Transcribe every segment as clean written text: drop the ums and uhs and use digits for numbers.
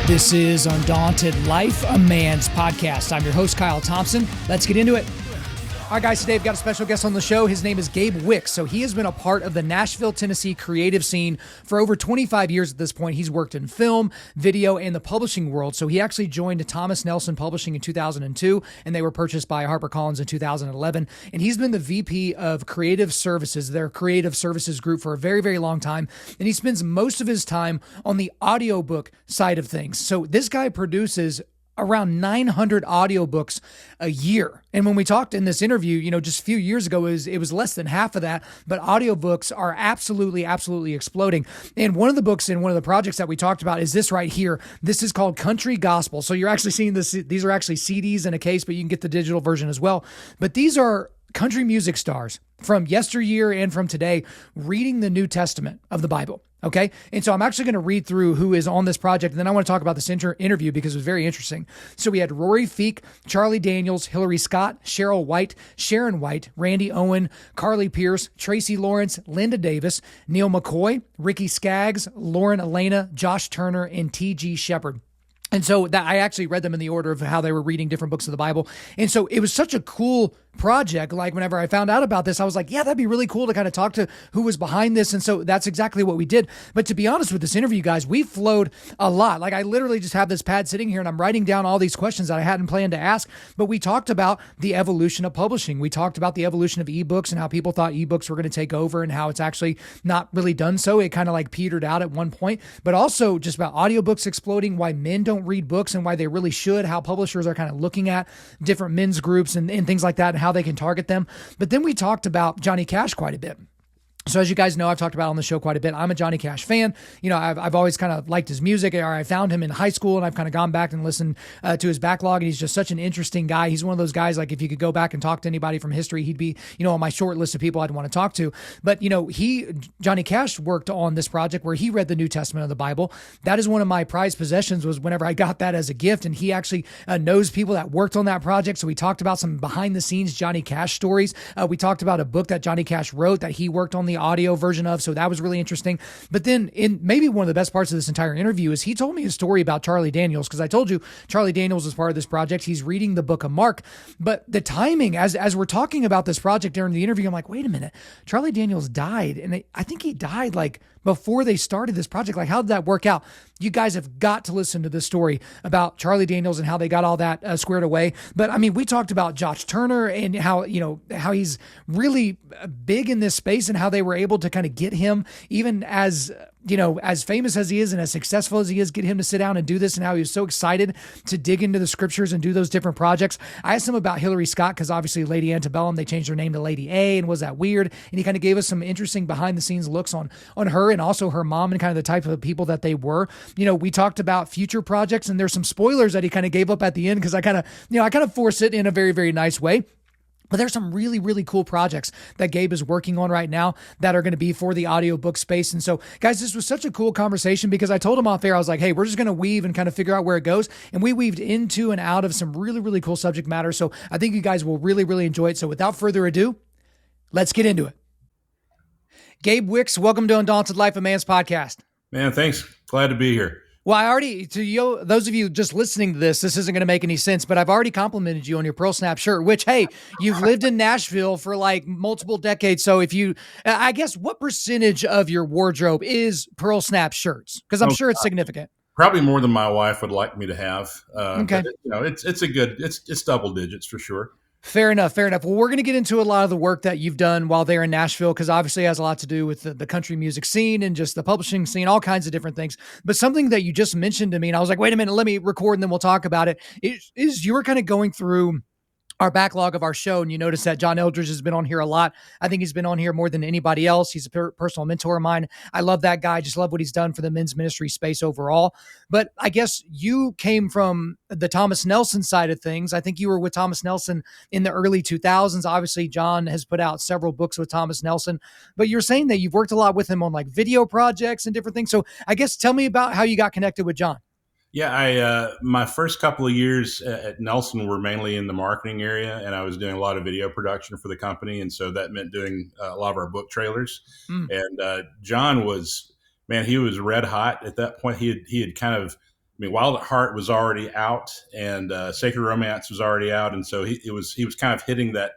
This is Undaunted.Life, a man's podcast. I'm your host, Kyle Thompson. Let's get into it. All right, guys, today I've got a special guest on the show. His name is Gabe Wicks. So he has been a part of the Nashville, Tennessee creative scene for over 25 years at this point. He's worked in film, video, and the publishing world. So he actually joined Thomas Nelson Publishing in 2002, and they were purchased by Harper Collins in 2011. And he's been the VP of Creative Services, their creative services group, for a very, very long time. And he spends most of his time on the audiobook side of things. So this guy produces around 900 audiobooks a year. And when we talked in this interview, just a few years ago, it was less than half of that, but audiobooks are absolutely exploding. And one of the books in one of the projects that we talked about is this right here. This is called Country Gospel. So you're actually seeing this. These are actually CDs in a case, but you can get the digital version as well. But these are country music stars from yesteryear and from today reading the New Testament of the Bible. Okay. And so I'm actually going to read through who is on this project. And then I want to talk about this interview because it was very interesting. So we had Rory Feek, Charlie Daniels, Hillary Scott, Cheryl White, Sharon White, Randy Owen, Carly Pierce, Tracy Lawrence, Linda Davis, Neil McCoy, Ricky Skaggs, Lauren Elena, Josh Turner, and T.G. Shepard. And so that I actually read them in the order of how they were reading different books of the Bible. And so it was such a cool project. Like whenever I found out about this, I was like, yeah, that'd be really cool to kind of talk to who was behind this. And so that's exactly what we did. But to be honest with this interview, guys, we flowed a lot. Like I literally just have this pad sitting here and I'm writing down all these questions that I hadn't planned to ask. But we talked about the evolution of publishing. We talked about the evolution of ebooks and how people thought ebooks were going to take over and how it's actually not really done so. It kind of like petered out at one point, but also just about audiobooks exploding, why men don't read books and why they really should, how publishers are kind of looking at different men's groups and things like that and how they can target them. But then we talked about Johnny Cash quite a bit. So as you guys know, I've talked about on the show quite a bit. I'm a Johnny Cash fan. I've always kind of liked his music, or I found him in high school and I've kind of gone back and listened to his backlog. And he's just such an interesting guy. He's one of those guys, like if you could go back and talk to anybody from history, he'd be, on my short list of people I'd want to talk to. But, Johnny Cash worked on this project where he read the New Testament of the Bible. That is one of my prized possessions, was whenever I got that as a gift. And he actually knows people that worked on that project. So we talked about some behind the scenes Johnny Cash stories. We talked about a book that Johnny Cash wrote that he worked on the audio version of. So that was really interesting. But then in maybe one of the best parts of this entire interview is he told me a story about Charlie Daniels, because I told you Charlie Daniels is part of this project. He's reading the book of Mark, but the timing as we're talking about this project during the interview, I'm like, wait a minute, Charlie Daniels died. And I think he died like before they started this project. Like, how did that work out? You guys have got to listen to this story about Charlie Daniels and how they got all that squared away. But I mean, we talked about Josh Turner and how he's really big in this space and how they were able to kind of get him, even as famous as he is and as successful as he is, get him to sit down and do this, and how he was so excited to dig into the scriptures and do those different projects. I asked him about Hillary Scott, because obviously Lady Antebellum, they changed her name to Lady A, and was that weird? And he kind of gave us some interesting behind the scenes looks on her and also her mom and kind of the type of people that they were. We talked about future projects, and there's some spoilers that he kind of gave up at the end, because I kind of forced it in a very, very nice way. But there's some really, really cool projects that Gabe is working on right now that are going to be for the audiobook space. And so, guys, this was such a cool conversation, because I told him off air, I was like, hey, we're just going to weave and kind of figure out where it goes. And we weaved into and out of some really, really cool subject matter. So I think you guys will really, really enjoy it. So without further ado, let's get into it. Gabe Wicks, welcome to Undaunted.Life, a man's podcast. Man, thanks. Glad to be here. Well, those of you just listening to this isn't going to make any sense, but I've already complimented you on your Pearl Snap shirt, which, hey, you've lived in Nashville for like multiple decades. So I guess what percentage of your wardrobe is Pearl Snap shirts? Because I'm sure it's significant. Probably more than my wife would like me to have. Okay. But it's double digits for sure. Fair enough. Well, we're going to get into a lot of the work that you've done while there in Nashville, because obviously it has a lot to do with the country music scene and just the publishing scene, all kinds of different things. But something that you just mentioned to me, and I was like, wait a minute, let me record and then we'll talk about it, is you were kind of going through our backlog of our show, and you notice that John Eldredge has been on here a lot. I think he's been on here more than anybody else. He's a personal mentor of mine. I love that guy. Just love what he's done for the men's ministry space overall. But I guess you came from the Thomas Nelson side of things. I think you were with Thomas Nelson in the early 2000s. Obviously, John has put out several books with Thomas Nelson, but you're saying that you've worked a lot with him on like video projects and different things. So I guess tell me about how you got connected with John. Yeah, I my first couple of years at Nelson were mainly in the marketing area, and I was doing a lot of video production for the company, and so that meant doing a lot of our book trailers. Mm. And John was, man, he was red hot at that point. He had kind of, I mean, Wild at Heart was already out, and Sacred Romance was already out, and so he was kind of hitting that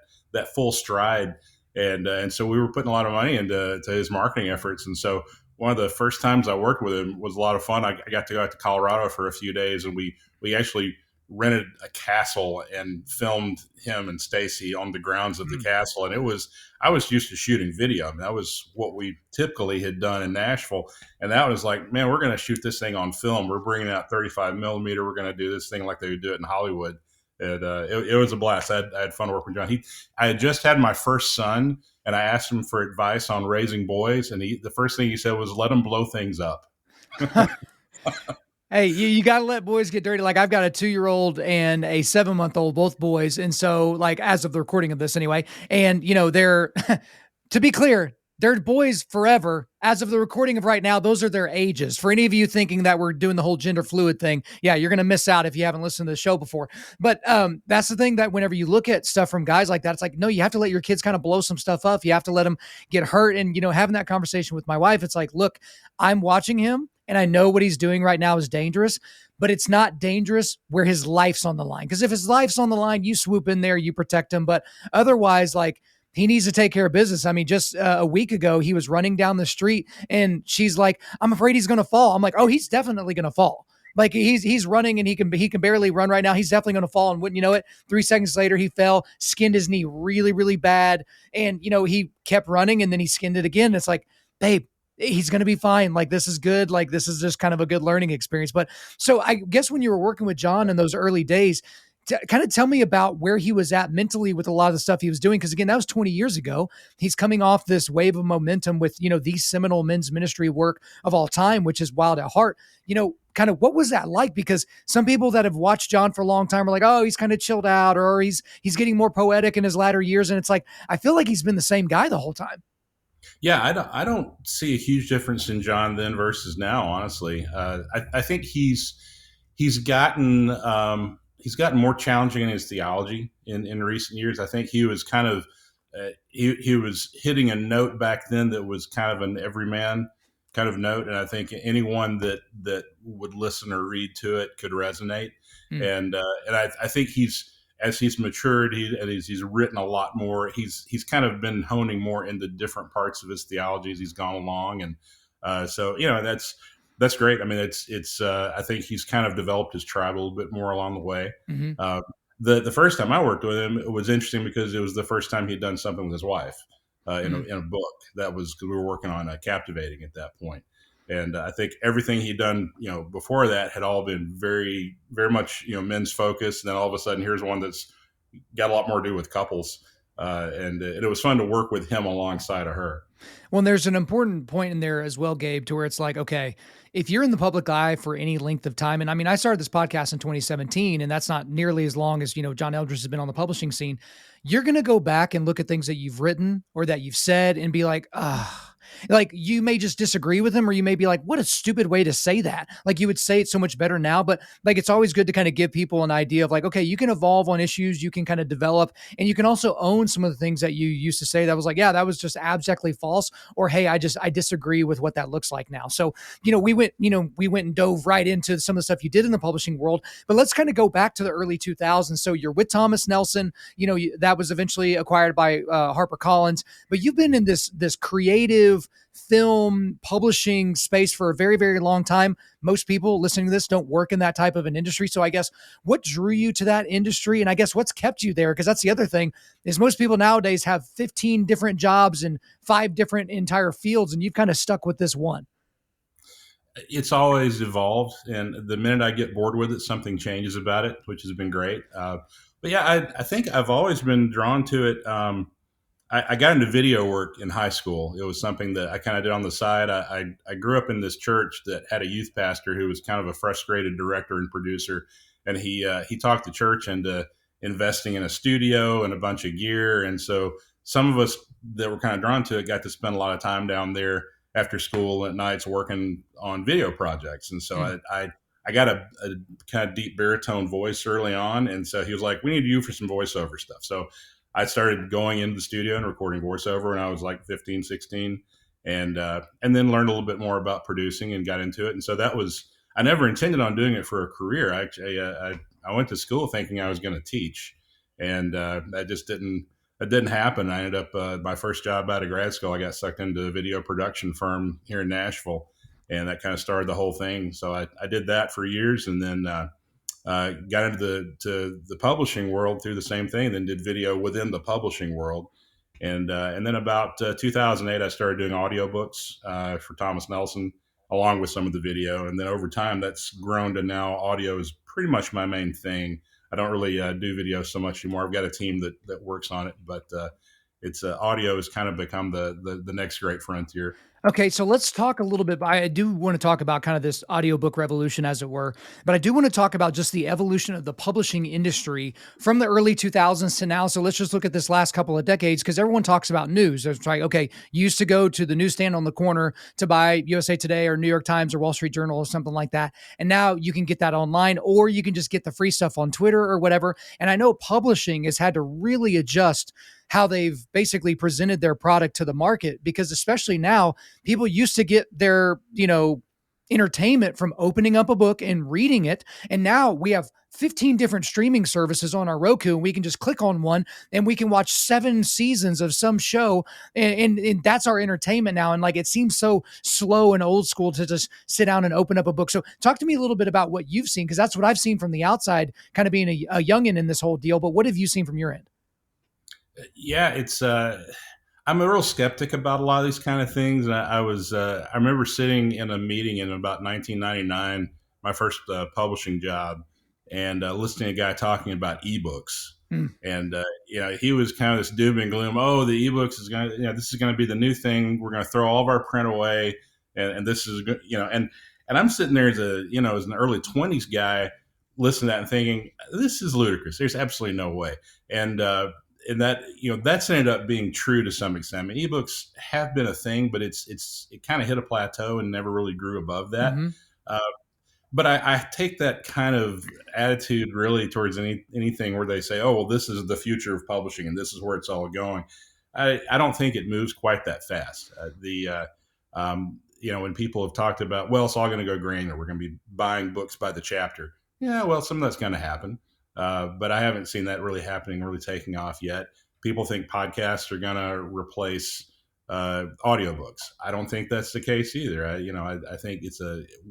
full stride, and so we were putting a lot of money into his marketing efforts, and so one of the first times I worked with him was a lot of fun. I got to go out to Colorado for a few days, and we actually rented a castle and filmed him and Stacy on the grounds of the castle. And I was used to shooting video. I mean, that was what we typically had done in Nashville. And that was like, man, we're going to shoot this thing on film. We're bringing out 35 millimeter. We're going to do this thing like they would do it in Hollywood. And it was a blast. I had fun working with John. I had just had my first son, and I asked him for advice on raising boys, and the first thing he said was, "Let them blow things up." Hey, you got to let boys get dirty. Like I've got a 2-year-old and a 7-month-old, both boys. And so like, as of the recording of this anyway, and they're, to be clear, they're boys forever. As of the recording of right now, those are their ages. For any of you thinking that we're doing the whole gender fluid thing, yeah, you're going to miss out if you haven't listened to the show before. But that's the thing, that whenever you look at stuff from guys like that, it's like, no, you have to let your kids kind of blow some stuff up. You have to let them get hurt. And, having that conversation with my wife, it's like, look, I'm watching him and I know what he's doing right now is dangerous, but it's not dangerous where his life's on the line. Because if his life's on the line, you swoop in there, you protect him. But otherwise, like, he needs to take care of business. I mean, just a week ago, he was running down the street and she's like, I'm afraid he's going to fall. I'm like, oh, he's definitely going to fall. Like he's running and he can barely run right now. He's definitely going to fall. And wouldn't you know it, 3 seconds later, he fell, skinned his knee really, really bad. And, he kept running and then he skinned it again. It's like, babe, he's going to be fine. Like, this is good. Like, this is just kind of a good learning experience. But so I guess when you were working with John in those early days, kind of tell me about where he was at mentally with a lot of the stuff he was doing. Because again, that was 20 years ago. He's coming off this wave of momentum with, the seminal men's ministry work of all time, which is Wild at Heart. Kind of what was that like? Because some people that have watched John for a long time are like, oh, he's kind of chilled out, or he's getting more poetic in his latter years. And it's like, I feel like he's been the same guy the whole time. Yeah, I don't see a huge difference in John then versus now. Honestly, I think he's gotten more challenging in his theology in recent years. I think he was kind of he was hitting a note back then that was kind of an everyman kind of note, and I think anyone that would listen or read to it could resonate. And I think as he's matured, he's written a lot more. He's kind of been honing more into different parts of his theology as he's gone along, and so that's great. I mean, it's I think he's kind of developed his tribe a little bit more along the way. Mm-hmm. The first time I worked with him, it was interesting because it was the first time he'd done something with his wife in a book. That was because we were working on Captivating at that point. And I think everything he'd done, before that had all been very, very much, men's focused. And then all of a sudden, here's one that's got a lot more to do with couples. And it was fun to work with him alongside of her. Well, there's an important point in there as well, Gabe, to where it's like, okay, if you're in the public eye for any length of time, and I mean, I started this podcast in 2017, and that's not nearly as long as, John Eldredge has been on the publishing scene. You're going to go back and look at things that you've written or that you've said and be like, like you may just disagree with him, or you may be like, what a stupid way to say that. Like you would say it so much better now, but like, it's always good to kind of give people an idea of like, okay, you can evolve on issues, you can kind of develop, and you can also own some of the things that you used to say that was like, yeah, that was just abjectly false, or, hey, I disagree with what that looks like now. So, we went and dove right into some of the stuff you did in the publishing world, but let's kind of go back to the early 2000s. So you're with Thomas Nelson, that was eventually acquired by Harper Collins, but you've been in this creative film publishing space for a very, very long time. Most people listening to this don't work in that type of an industry. So I guess what drew you to that industry? And I guess what's kept you there? Because that's the other thing, is most people nowadays have 15 different jobs in 5 different entire fields, and you've kind of stuck with this one. It's always evolved. And the minute I get bored with it, something changes about it, which has been great. But yeah, I think I've always been drawn to it. I got into video work in high school. It was something that I kind of did on the side. I grew up in this church that had a youth pastor who was kind of a frustrated director and producer, and he talked the church into investing in a studio and a bunch of gear. And so some of us that were kind of drawn to it got to spend a lot of time down there after school at nights working on video projects. And so I got a kind of deep baritone voice early on, and so he was like, "We need you for some voiceover stuff." So I started going into the studio and recording voiceover when I was like 15, 16, and then learned a little bit more about producing and got into it. And so that was, I never intended on doing it for a career. I went to school thinking I was going to teach, and that didn't happen. I ended up my first job out of grad school. I got sucked into a video production firm here in Nashville, and that kind of started the whole thing. So I did that for years, and then got into the publishing world through the same thing. Then did video within the publishing world, and then about 2008, I started doing audiobooks for Thomas Nelson, along with some of the video. And then over time, that's grown to now audio is pretty much my main thing. I don't really do video so much anymore. I've got a team that works on it, but it's audio has kind of become the next great frontier. Okay, so let's talk a little bit. I do want to talk about kind of this audiobook revolution, as it were, but I do want to talk about just the evolution of the publishing industry from the early 2000s to now. So let's just look at this last couple of decades, because everyone talks about news. It's like, okay, you used to go to the newsstand on the corner to buy USA Today or New York Times or Wall Street Journal or something like that. And now you can get that online, or you can just get the free stuff on Twitter or whatever. And I know publishing has had to really adjust how they've basically presented their product to the market, because especially now, people used to get their, entertainment from opening up a book and reading it. And now we have 15 different streaming services on our Roku, and we can just click on one and we can watch 7 seasons of some show. And that's our entertainment now. And like, it seems so slow and old school to just sit down and open up a book. So talk to me a little bit about what you've seen, because that's what I've seen from the outside, kind of being a youngin' in this whole deal. But what have you seen from your end? Yeah, it's I'm a real skeptic about a lot of these kind of things. I remember sitting in a meeting in about 1999, my first publishing job, and listening to a guy talking about ebooks. Mm. And he was kind of this doom and gloom. Oh, the ebooks is going to, this is going to be the new thing. We're going to throw all of our print away, and this is, and I'm sitting there as as an early 20s guy, listening to that and thinking, this is ludicrous. There's absolutely no way. And that that's ended up being true to some extent. I mean, ebooks have been a thing, but it kind of hit a plateau and never really grew above that. Mm-hmm. Uh, but I take that kind of attitude really towards anything where they say, "Oh, well, this is the future of publishing, and this is where it's all going." I don't think it moves quite that fast. When people have talked about, well, it's all going to go granular. We're going to be buying books by the chapter. Yeah, well, some of that's going to happen. But I haven't seen that really happening, really taking off yet. People think podcasts are going to replace audiobooks. I don't think that's the case either. I think it's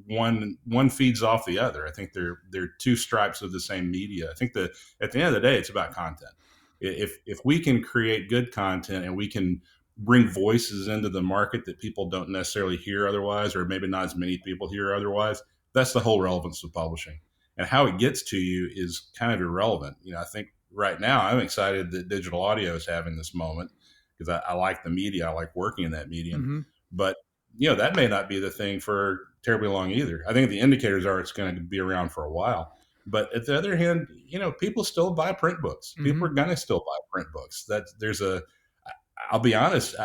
one feeds off the other. I think they're two stripes of the same media. I think that at the end of the day, it's about content. If we can create good content and we can bring voices into the market that people don't necessarily hear otherwise, or maybe not as many people hear otherwise, that's the whole relevance of publishing. And how it gets to you is kind of irrelevant. I think right now I'm excited that digital audio is having this moment, because I like the media. I like working in that medium. Mm-hmm. But, that may not be the thing for terribly long either. I think the indicators are it's going to be around for a while. But at the other hand, people still buy print books. Mm-hmm. People are going to still buy print books. I'll be honest,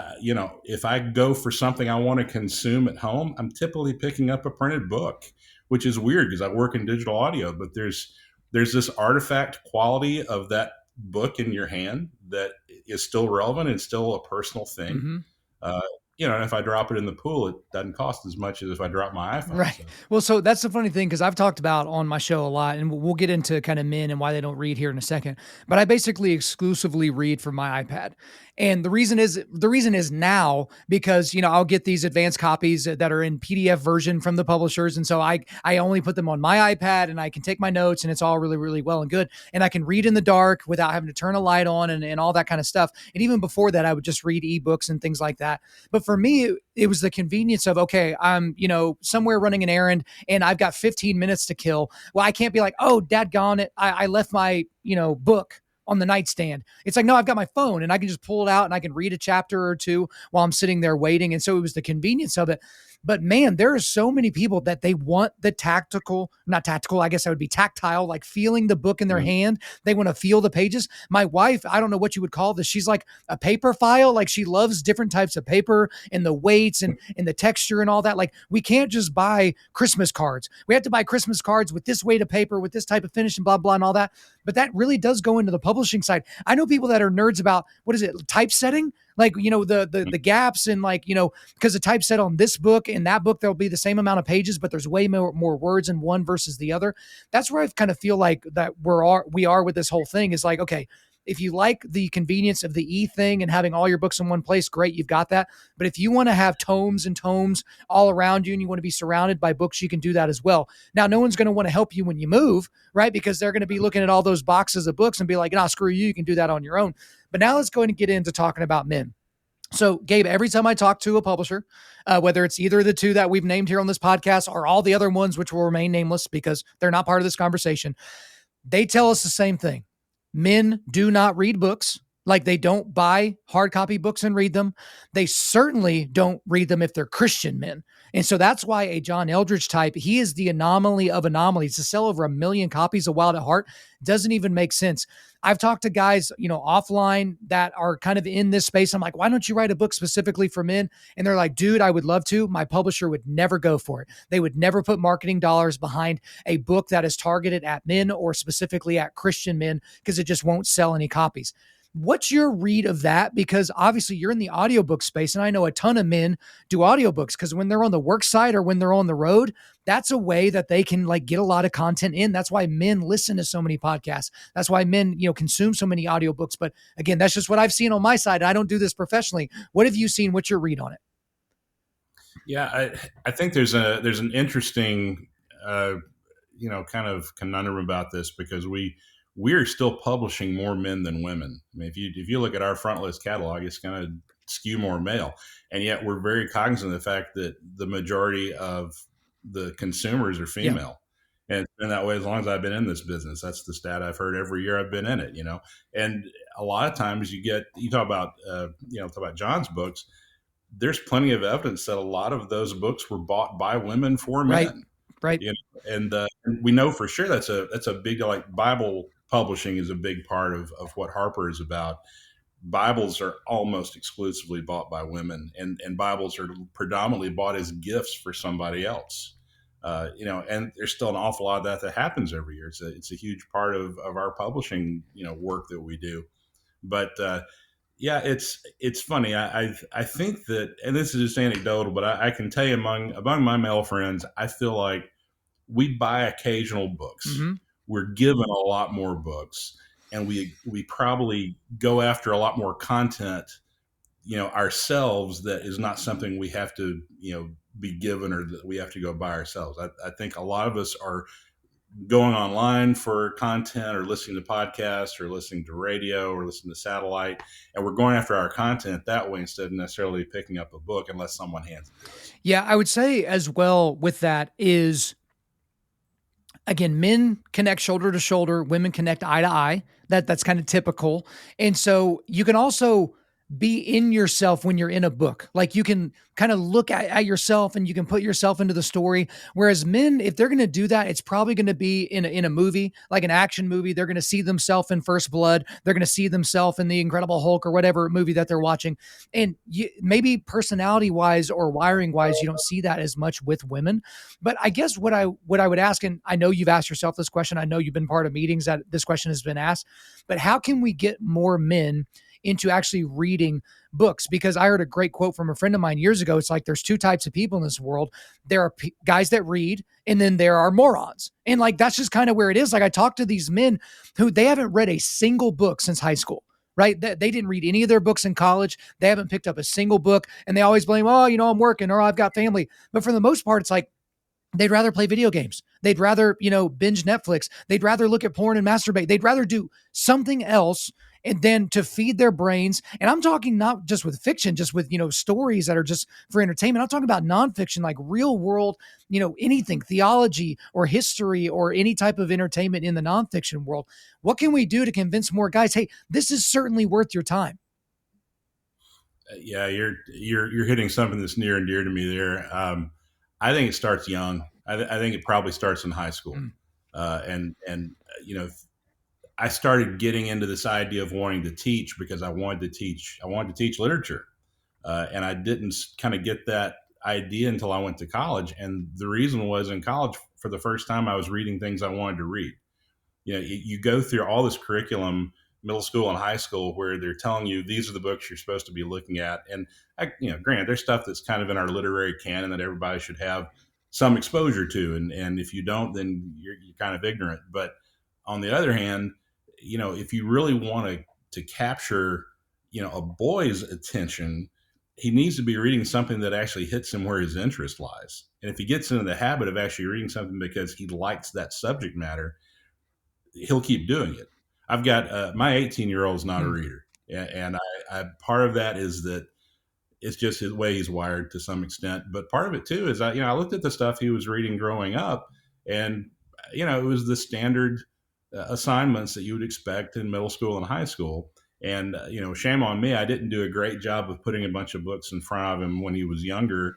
if I go for something I want to consume at home, I'm typically picking up a printed book, which is weird because I work in digital audio, but there's this artifact quality of that book in your hand that is still relevant and still a personal thing. Mm-hmm. And if I drop it in the pool, it doesn't cost as much as if I drop my iPhone. Right. So. Well, so that's the funny thing, because I've talked about on my show a lot, and we'll get into kind of men and why they don't read here in a second. But I basically exclusively read from my iPad. And the reason is now because, I'll get these advanced copies that are in PDF version from the publishers. And so I only put them on my iPad, and I can take my notes, and it's all really, really well and good. And I can read in the dark without having to turn a light on and all that kind of stuff. And even before that, I would just read ebooks and things like that. But for me, it was the convenience of, okay, I'm, somewhere running an errand and I've got 15 minutes to kill. Well, I can't be like, oh, dadgone it, I left my, book on the nightstand. It's like, no, I've got my phone and I can just pull it out and I can read a chapter or two while I'm sitting there waiting. And so it was the convenience of it. But man, there are so many people that they want the not tactical, I guess that would be tactile, like feeling the book in their hand. They want to feel the pages. My wife, I don't know what you would call this. She's like a paper file. Like she loves different types of paper and the weights and the texture and all that. Like we can't just buy Christmas cards. We have to buy Christmas cards with this weight of paper, with this type of finish and blah, blah, and all that. But that really does go into the publishing side. I know people that are nerds about, what is it, typesetting? Like, the gaps and like, because the typeset on this book and that book, there'll be the same amount of pages, but there's way more words in one versus the other. That's where I kind of feel like that we are with this whole thing is like, okay, if you like the convenience of the thing and having all your books in one place, great, you've got that. But if you want to have tomes and tomes all around you and you want to be surrounded by books, you can do that as well. Now, no one's going to want to help you when you move, right? Because they're going to be looking at all those boxes of books and be like, nah, screw you, you can do that on your own. But now let's go ahead and get into talking about men. So, Gabe, every time I talk to a publisher, whether it's either of the two that we've named here on this podcast or all the other ones, which will remain nameless because they're not part of this conversation, they tell us the same thing. Men do not read books. Like they don't buy hard copy books and read them. They certainly don't read them if they're Christian men. And so that's why a John Eldredge type, he is the anomaly of anomalies. To sell over 1 million copies of Wild at Heart doesn't even make sense. I've talked to guys, offline that are kind of in this space. I'm like, why don't you write a book specifically for men? And they're like, dude, I would love to. My publisher would never go for it. They would never put marketing dollars behind a book that is targeted at men or specifically at Christian men because it just won't sell any copies. What's your read of that? Because obviously you're in the audiobook space, and I know a ton of men do audiobooks because when they're on the work site or when they're on the road, that's a way that they can like get a lot of content in. That's why men listen to so many podcasts. That's why men, consume so many audiobooks. But again, that's just what I've seen on my side. I don't do this professionally. What have you seen? What's your read on it? Yeah, I think there's an interesting, kind of conundrum about this because we're still publishing more men than women. I mean, if you look at our front list catalog, it's going to skew more male, and yet we're very cognizant of the fact that the majority of the consumers are female. Yeah. And it's been that way as long as I've been in this business. That's the stat I've heard every year I've been in it. And a lot of times you talk about John's books. There's plenty of evidence that a lot of those books were bought by women for men. Right. And we know for sure that's a big, like, Bible publishing is a big part of what Harper is about. Bibles are almost exclusively bought by women, and Bibles are predominantly bought as gifts for somebody else. And there's still an awful lot of that happens every year. It's a huge part of our publishing, work that we do. But yeah, it's funny. I think that, and this is just anecdotal, but I can tell you among my male friends, I feel like we buy occasional books. Mm-hmm. We're given a lot more books, and we probably go after a lot more content, ourselves, that is not something we have to, be given or that we have to go buy ourselves. I think a lot of us are going online for content or listening to podcasts or listening to radio or listening to satellite, and we're going after our content that way instead of necessarily picking up a book unless someone hands it to us. Yeah, I would say as well with that is, again, men connect shoulder to shoulder, women connect eye to eye. That's kind of typical. And so you can also be in yourself when you're in a book. Like you can kind of look at yourself and you can put yourself into the story. Whereas men, if they're going to do that, it's probably going to be in a movie, like an action movie. They're going to see themselves in First Blood. They're going to see themselves in the Incredible Hulk or whatever movie that they're watching. And maybe personality wise or wiring wise, you don't see that as much with women. But I guess what I would ask, and I know you've asked yourself this question, I know you've been part of meetings that this question has been asked, but how can we get more men into actually reading books? Because I heard a great quote from a friend of mine years ago. It's like, there's two types of people in this world. There are guys that read, and then there are morons. And like, that's just kind of where it is. Like I talked to these men who they haven't read a single book since high school, right? They didn't read any of their books in college. They haven't picked up a single book, and they always blame, oh, I'm working, or I've got family. But for the most part, it's like, they'd rather play video games. They'd rather, binge Netflix. They'd rather look at porn and masturbate. They'd rather do something else. and then to feed their brains. And I'm talking not just with fiction, just with, stories that are just for entertainment. I'm talking about nonfiction, like real world, anything, theology or history or any type of entertainment in the nonfiction world. What can we do to convince more guys, hey, this is certainly worth your time? Yeah, you're hitting something that's near and dear to me there. I think it starts young. I think it probably starts in high school, Mm. and I started getting into this idea of wanting to teach because I wanted to teach. I wanted to teach literature, and I didn't kind of get that idea until I went to college. And the reason was, in college, for the first time, I was reading things I wanted to read. You go through all this curriculum, middle school and high school, where they're telling you these are the books you're supposed to be looking at. And granted, there's stuff that's kind of in our literary canon that everybody should have some exposure to, and if you don't, then you're kind of ignorant. But on the other hand, if you really want to capture a boy's attention, he needs to be reading something that actually hits him where his interest lies. And if he gets into the habit of actually reading something because he likes that subject matter, he'll keep doing it. I've got my 18-year-old is not a Mm. reader, and I part of that is that it's just his way he's wired to some extent. But part of it too is I looked at the stuff he was reading growing up, and it was the standard assignments that you would expect in middle school and high school. And shame on me, I didn't do a great job of putting a bunch of books in front of him when he was younger,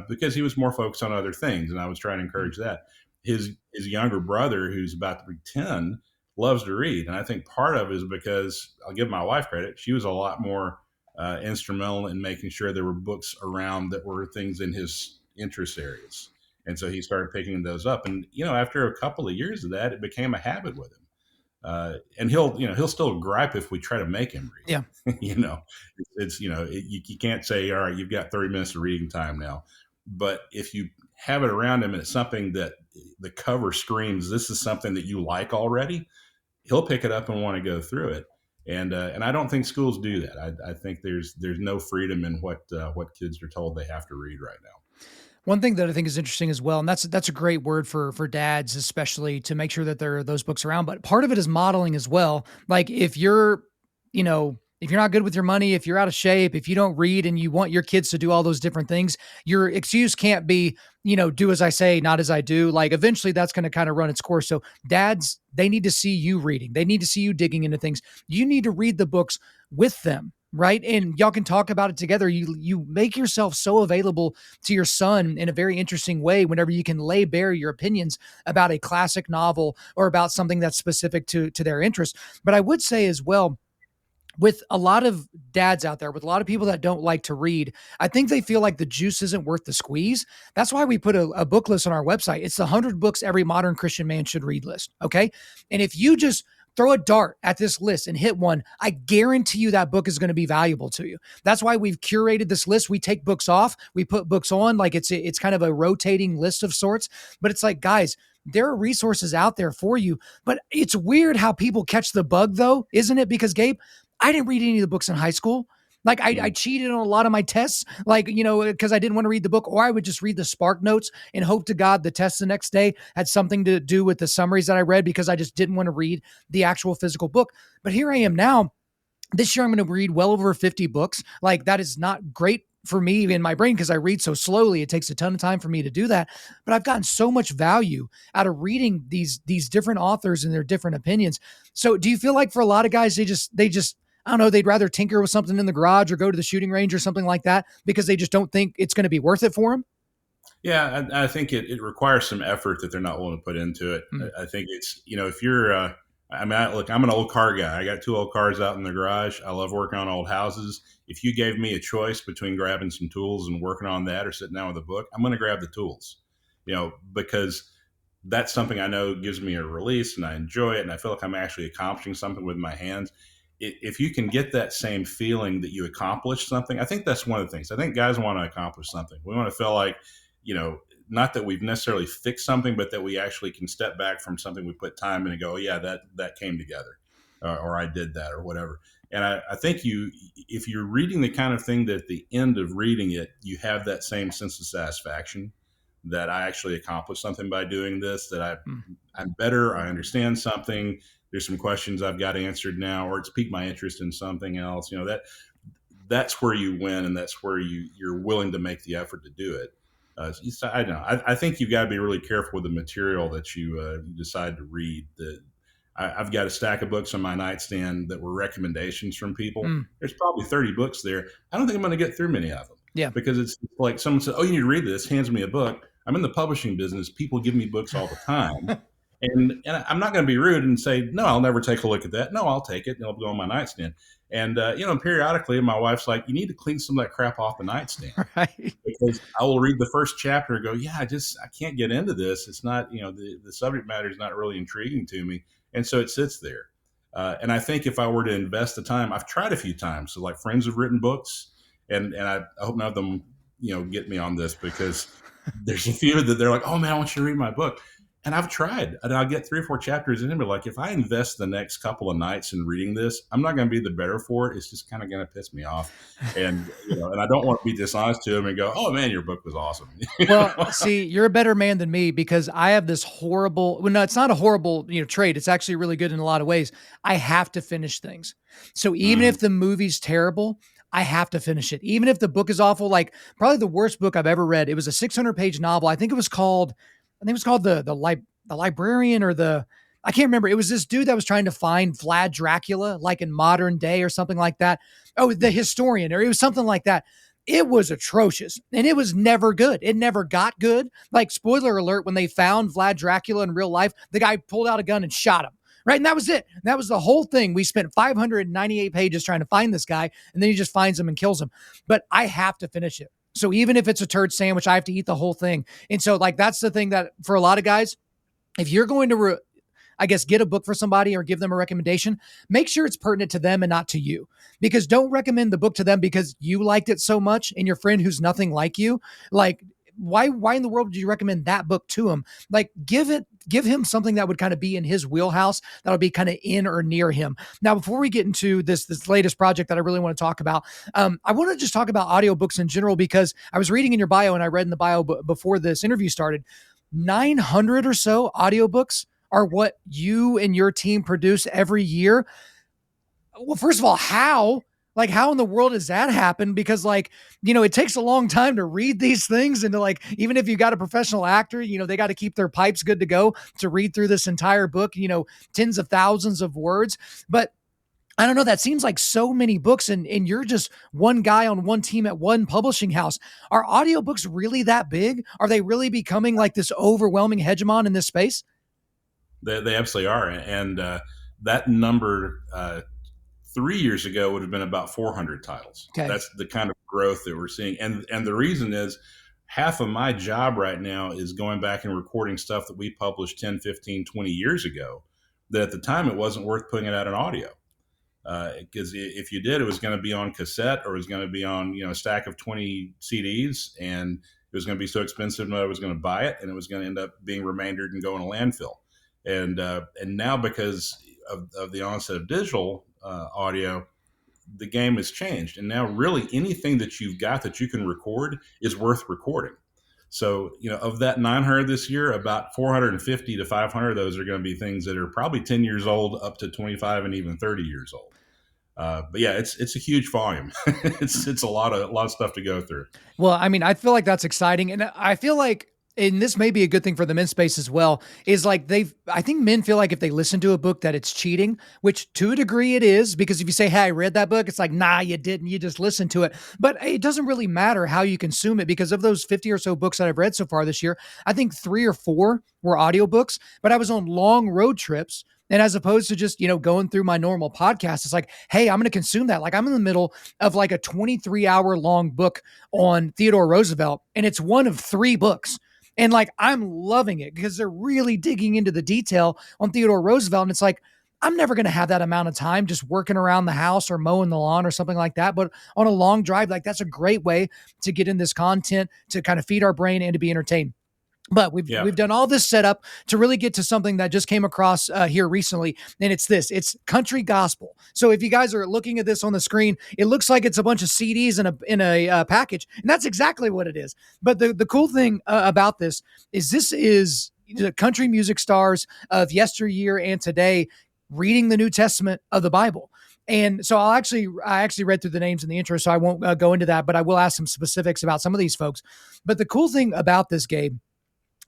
because he was more focused on other things, and I was trying to encourage that. His younger brother, who's about to be 10, loves to read, and I think part of it is because I'll give my wife credit; she was a lot more instrumental in making sure there were books around that were things in his interest areas. And so he started picking those up. And, after a couple of years of that, it became a habit with him. And he'll still gripe if we try to make him Yeah. read. You can't say, all right, you've got 30 minutes of reading time now. But if you have it around him and it's something that the cover screams, this is something that you like already, he'll pick it up and want to go through it. And I don't think schools do that. I think there's no freedom in what kids are told they have to read right now. One thing that I think is interesting as well, and that's a great word for dads, especially to make sure that there are those books around. But part of it is modeling as well. Like if you're not good with your money, if you're out of shape, if you don't read and you want your kids to do all those different things, your excuse can't be, do as I say, not as I do. Like eventually that's going to kind of run its course. So dads, they need to see you reading. They need to see you digging into things. You need to read the books with them. Right. And y'all can talk about it together. You make yourself so available to your son in a very interesting way whenever you can lay bare your opinions about a classic novel or about something that's specific to their interest. But I would say as well, with a lot of dads out there, with a lot of people that don't like to read, I think they feel like the juice isn't worth the squeeze. That's why we put a book list on our website. It's the 100 books every modern Christian man should read list. Okay. And if you just throw a dart at this list and hit one, I guarantee you that book is going to be valuable to you. That's why we've curated this list. We take books off, we put books on, like it's kind of a rotating list of sorts, but it's like, guys, there are resources out there for you. But it's weird how people catch the bug though, isn't it? Because Gabe, I didn't read any of the books in high school. Like I cheated on a lot of my tests, like, because I didn't want to read the book, or I would just read the Spark Notes and hope to God the test the next day had something to do with the summaries that I read, because I just didn't want to read the actual physical book. But here I am now. This year I'm going to read well over 50 books. Like that is not great for me in my brain because I read so slowly. It takes a ton of time for me to do that. But I've gotten so much value out of reading these different authors and their different opinions. So do you feel like for a lot of guys, they just I don't know, they'd rather tinker with something in the garage or go to the shooting range or something like that because they just don't think it's going to be worth it for them? Yeah, I think it requires some effort that they're not willing to put into it. Mm. I think it's, if you're, look, I'm an old car guy. I got 2 old cars out in the garage. I love working on old houses. If you gave me a choice between grabbing some tools and working on that or sitting down with a book, I'm going to grab the tools, because that's something I know gives me a release and I enjoy it. And I feel like I'm actually accomplishing something with my hands. If you can get that same feeling that you accomplished something, I think that's one of the things. I think guys want to accomplish something. We want to feel like, not that we've necessarily fixed something, but that we actually can step back from something we put time in and go, oh, yeah, that came together, or I did that, or whatever. And I think if you're reading the kind of thing that at the end of reading it, you have that same sense of satisfaction, that I actually accomplished something by doing this, that Mm. I'm better, I understand something, there's some questions I've got answered now, or it's piqued my interest in something else. That's where you win, and that's where you're willing to make the effort to do it. I don't know. I think you've got to be really careful with the material that you decide to read. I've got a stack of books on my nightstand that were recommendations from people. Mm. There's probably 30 books there. I don't think I'm going to get through many of them. Yeah. Because it's like someone says, "Oh, you need to read this," hands me a book. I'm in the publishing business. People give me books all the time. And I'm not going to be rude and say, "No, I'll never take a look at that." No, I'll take it and it'll go on my nightstand. And, periodically my wife's like, "You need to clean some of that crap off the nightstand." Right. Because I will read the first chapter and go, "Yeah, I can't get into this. It's not, the subject matter is not really intriguing to me." And so it sits there. And I think if I were to invest the time, I've tried a few times. So like friends have written books, and I hope none of them, get me on this, because there's a few that they're like, "Oh man, I want you to read my book." And I've tried, and I'll get 3 or 4 chapters in, but like, if I invest the next couple of nights in reading this, I'm not going to be the better for it. It's just kind of going to piss me off. And, and I don't want to be dishonest to them and go, "Oh man, your book was awesome." Well, see, you're a better man than me, because I have this horrible, well, no, it's not a horrible, trait. It's actually really good in a lot of ways. I have to finish things. So even if the movie's terrible, I have to finish it. Even if the book is awful, like probably the worst book I've ever read. It was a 600-page novel. I think it was called the Librarian, or I can't remember. It was this dude that was trying to find Vlad Dracula, like in modern day or something like that. Oh, the Historian, or it was something like that. It was atrocious, and it was never good. It never got good. Like, spoiler alert, when they found Vlad Dracula in real life, the guy pulled out a gun and shot him. Right. And that was it. That was the whole thing. We spent 598 pages trying to find this guy, and then he just finds him and kills him. But I have to finish it. So even if it's a turd sandwich, I have to eat the whole thing. And so, like, that's the thing that for a lot of guys, if you're going to, get a book for somebody or give them a recommendation, make sure it's pertinent to them and not to you. Because don't recommend the book to them because you liked it so much and your friend who's nothing like you, like, why in the world would you recommend that book to him? Like, give him something that would kind of be in his wheelhouse, that'll be kind of in or near him. Now, before we get into this latest project that I really want to talk about, I want to just talk about audiobooks in general, because I was reading in your bio, and I read in the bio before this interview started, 900 or so audiobooks are what you and your team produce every year. Well, first of all, how in the world does that happen? Because it takes a long time to read these things, and to even if you got a professional actor, they got to keep their pipes good to go to read through this entire book, tens of thousands of words. But I don't know, that seems like so many books, and you're just one guy on one team at one publishing house. Are audiobooks really that big? Are they really becoming like this overwhelming hegemon in this space? They absolutely are. And that number 3 years ago would have been about 400 titles. Okay. That's the kind of growth that we're seeing. And the reason is, half of my job right now is going back and recording stuff that we published 10, 15, 20 years ago, that at the time it wasn't worth putting it out in audio. Because if you did, it was going to be on cassette, or it was going to be on a stack of 20 CDs, and it was going to be so expensive nobody was going to buy it, and it was going to end up being remaindered and go in a landfill. And now, because of the onset of digital audio, the game has changed, and now really anything that you've got that you can record is worth recording. So, of that 900 this year, about 450 to 500 of those are going to be things that are probably 10 years old, up to 25 and even 30 years old. But yeah, it's a huge volume. it's a lot of stuff to go through. Well, I mean, I feel like that's exciting, and I feel like, and this may be a good thing for the men's space as well, is I think men feel like if they listen to a book that it's cheating, which to a degree it is, because if you say, "Hey, I read that book," it's like, "Nah, you didn't. You just listened to it." But it doesn't really matter how you consume it, because of those 50 or so books that I've read so far this year, I think 3 or 4 were audiobooks, but I was on long road trips. And as opposed to just, going through my normal podcast, it's like, hey, I'm going to consume that. Like, I'm in the middle of a 23-hour long book on Theodore Roosevelt, and it's one of 3 books. And I'm loving it because they're really digging into the detail on Theodore Roosevelt. And it's like, I'm never going to have that amount of time just working around the house or mowing the lawn or something like that. But on a long drive, that's a great way to get in this content, to kind of feed our brain and to be entertained. But we've Yeah. we've done all this setup to really get to something that just came across here recently, and it's country gospel. So if you guys are looking at this on the screen, it looks like it's a bunch of CDs in a package, and that's exactly what it is. But the cool thing about this is the country music stars of yesteryear and today reading the New Testament of the Bible. And so I actually read through the names in the intro, so I won't go into that, but I will ask some specifics about some of these folks. But the cool thing about this, Gabe,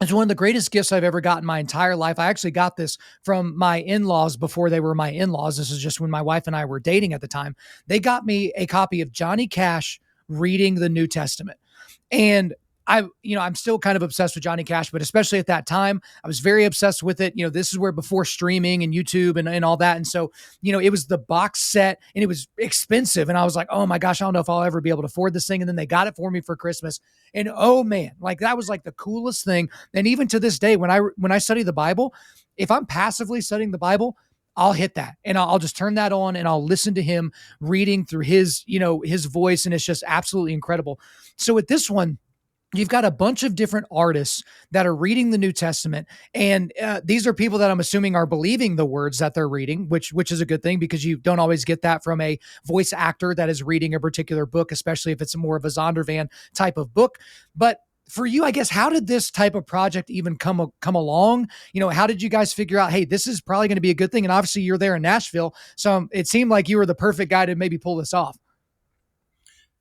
it's one of the greatest gifts I've ever gotten in my entire life. I actually got this from my in-laws before they were my in-laws. This is just when my wife and I were dating at the time. They got me a copy of Johnny Cash reading the New Testament. And I'm still kind of obsessed with Johnny Cash, but especially at that time, I was very obsessed with it. This is where before streaming and YouTube and all that. And so, it was the box set and it was expensive. And I was like, oh my gosh, I don't know if I'll ever be able to afford this thing. And then they got it for me for Christmas. And oh man, like that was like the coolest thing. And even to this day, when I study the Bible, if I'm passively studying the Bible, I'll hit that and I'll just turn that on and I'll listen to him reading through his voice. And it's just absolutely incredible. So with this one, you've got a bunch of different artists that are reading the New Testament, and these are people that I'm assuming are believing the words that they're reading, which is a good thing because you don't always get that from a voice actor that is reading a particular book, especially if it's more of a Zondervan type of book. But for you, I guess, how did this type of project even come along? How did you guys figure out, hey, this is probably going to be a good thing? And obviously, you're there in Nashville, so it seemed like you were the perfect guy to maybe pull this off.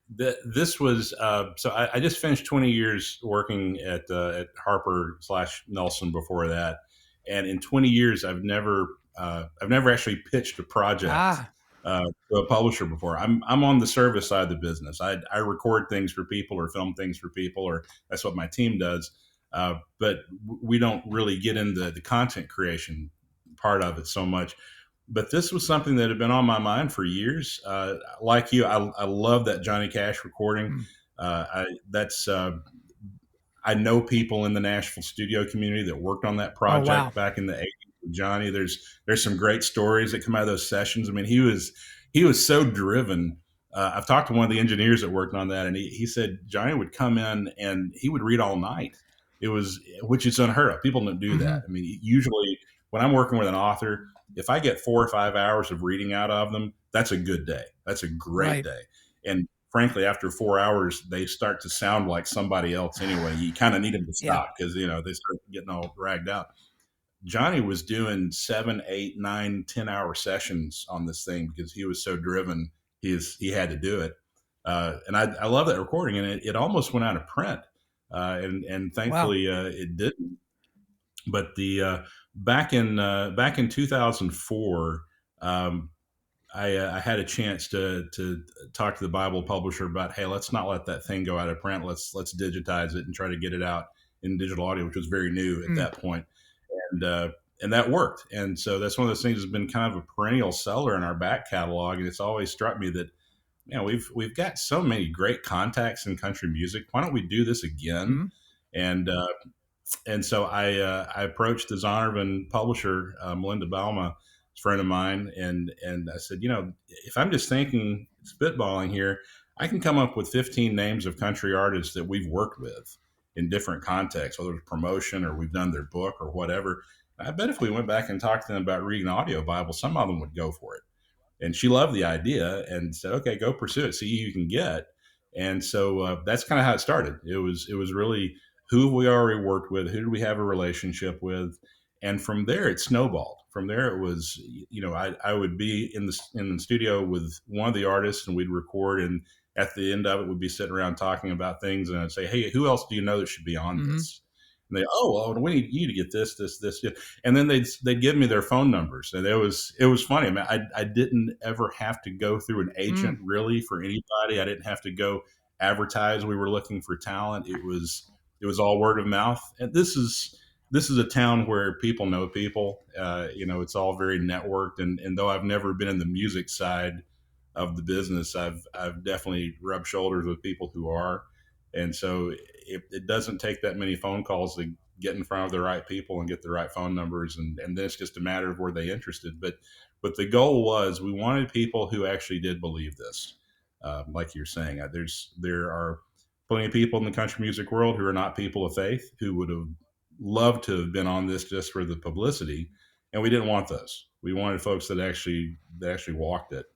This was so I just finished 20 years working at Harper slash Nelson before that, and in 20 years I've never actually pitched a project Ah, to a publisher before. I'm on the service side of the business. I record things for people or film things for people, or that's what my team does. But we don't really get into the content creation part of it so much. But this was something that had been on my mind for years. Like you, I love that Johnny Cash recording. mm. That's I know people in the Nashville studio community that worked on that Oh wow. project back in the '80s with Johnny. There's some great stories that come out of those sessions. I mean, he was so driven. I've talked to one of the engineers that worked on that, and he said Johnny would come in and he would read all night. Which is unheard of. People don't do Hmm. that. I mean, usually when I'm working with an author, if I get 4 or 5 hours of reading out of them, that's a good day. That's a great Right. day. And frankly, after 4 hours, they start to sound like somebody else anyway. You kind of need them to Yeah. stop because they start getting all dragged out. Johnny was doing 7, 8, 9, 10 hour sessions on this thing because he was so driven. He had to do it. And I love that recording, and it almost went out of print, and Wow. thankfully it didn't. But the back in 2004, um, I had a chance to talk to the Bible publisher about, hey, let's not let that thing go out of print. Let's digitize it and try to get it out in digital audio, which was very new at Mm. that point, and uh, and that worked. And so that's one of those things that's been kind of a perennial seller in our back catalog, and it's always struck me that we've got so many great contacts in country music. Why don't we do this again? Mhm. And so I approached the Zondervan publisher, Melinda Balma, a friend of mine, and I said, if I'm just thinking, spitballing here, I can come up with 15 names of country artists that we've worked with in different contexts, whether it's promotion or we've done their book or whatever. I bet if we went back and talked to them about reading audio Bible, some of them would go for it. And she loved the idea and said, "Okay, go pursue it. See who you can get." And so that's kind of how it started. It was really who have we already worked with, who do we have a relationship with, and from there it snowballed. From there it was, I would be in the studio with one of the artists and we'd record, and at the end of it we'd be sitting around talking about things, and I'd say, "Hey, who else do you know that should be on Mhm. this?" And they, "Oh, well, we need you to get this." And then they'd give me their phone numbers, and it was funny. I mean, I didn't ever have to go through an agent Mm. really for anybody. I didn't have to go advertise we were looking for talent. It was all word of mouth. And this is a town where people know people. It's all very networked. And though I've never been in the music side of the business, I've definitely rubbed shoulders with people who are. And so it doesn't take that many phone calls to get in front of the right people and get the right phone numbers, and then it's just a matter of were they interested. But the goal was we wanted people who actually did believe this. Like you're saying, there are plenty of people in the country music world who are not people of faith who would have love to have been on this just for the publicity, and we didn't want those. We wanted folks that actually walked it,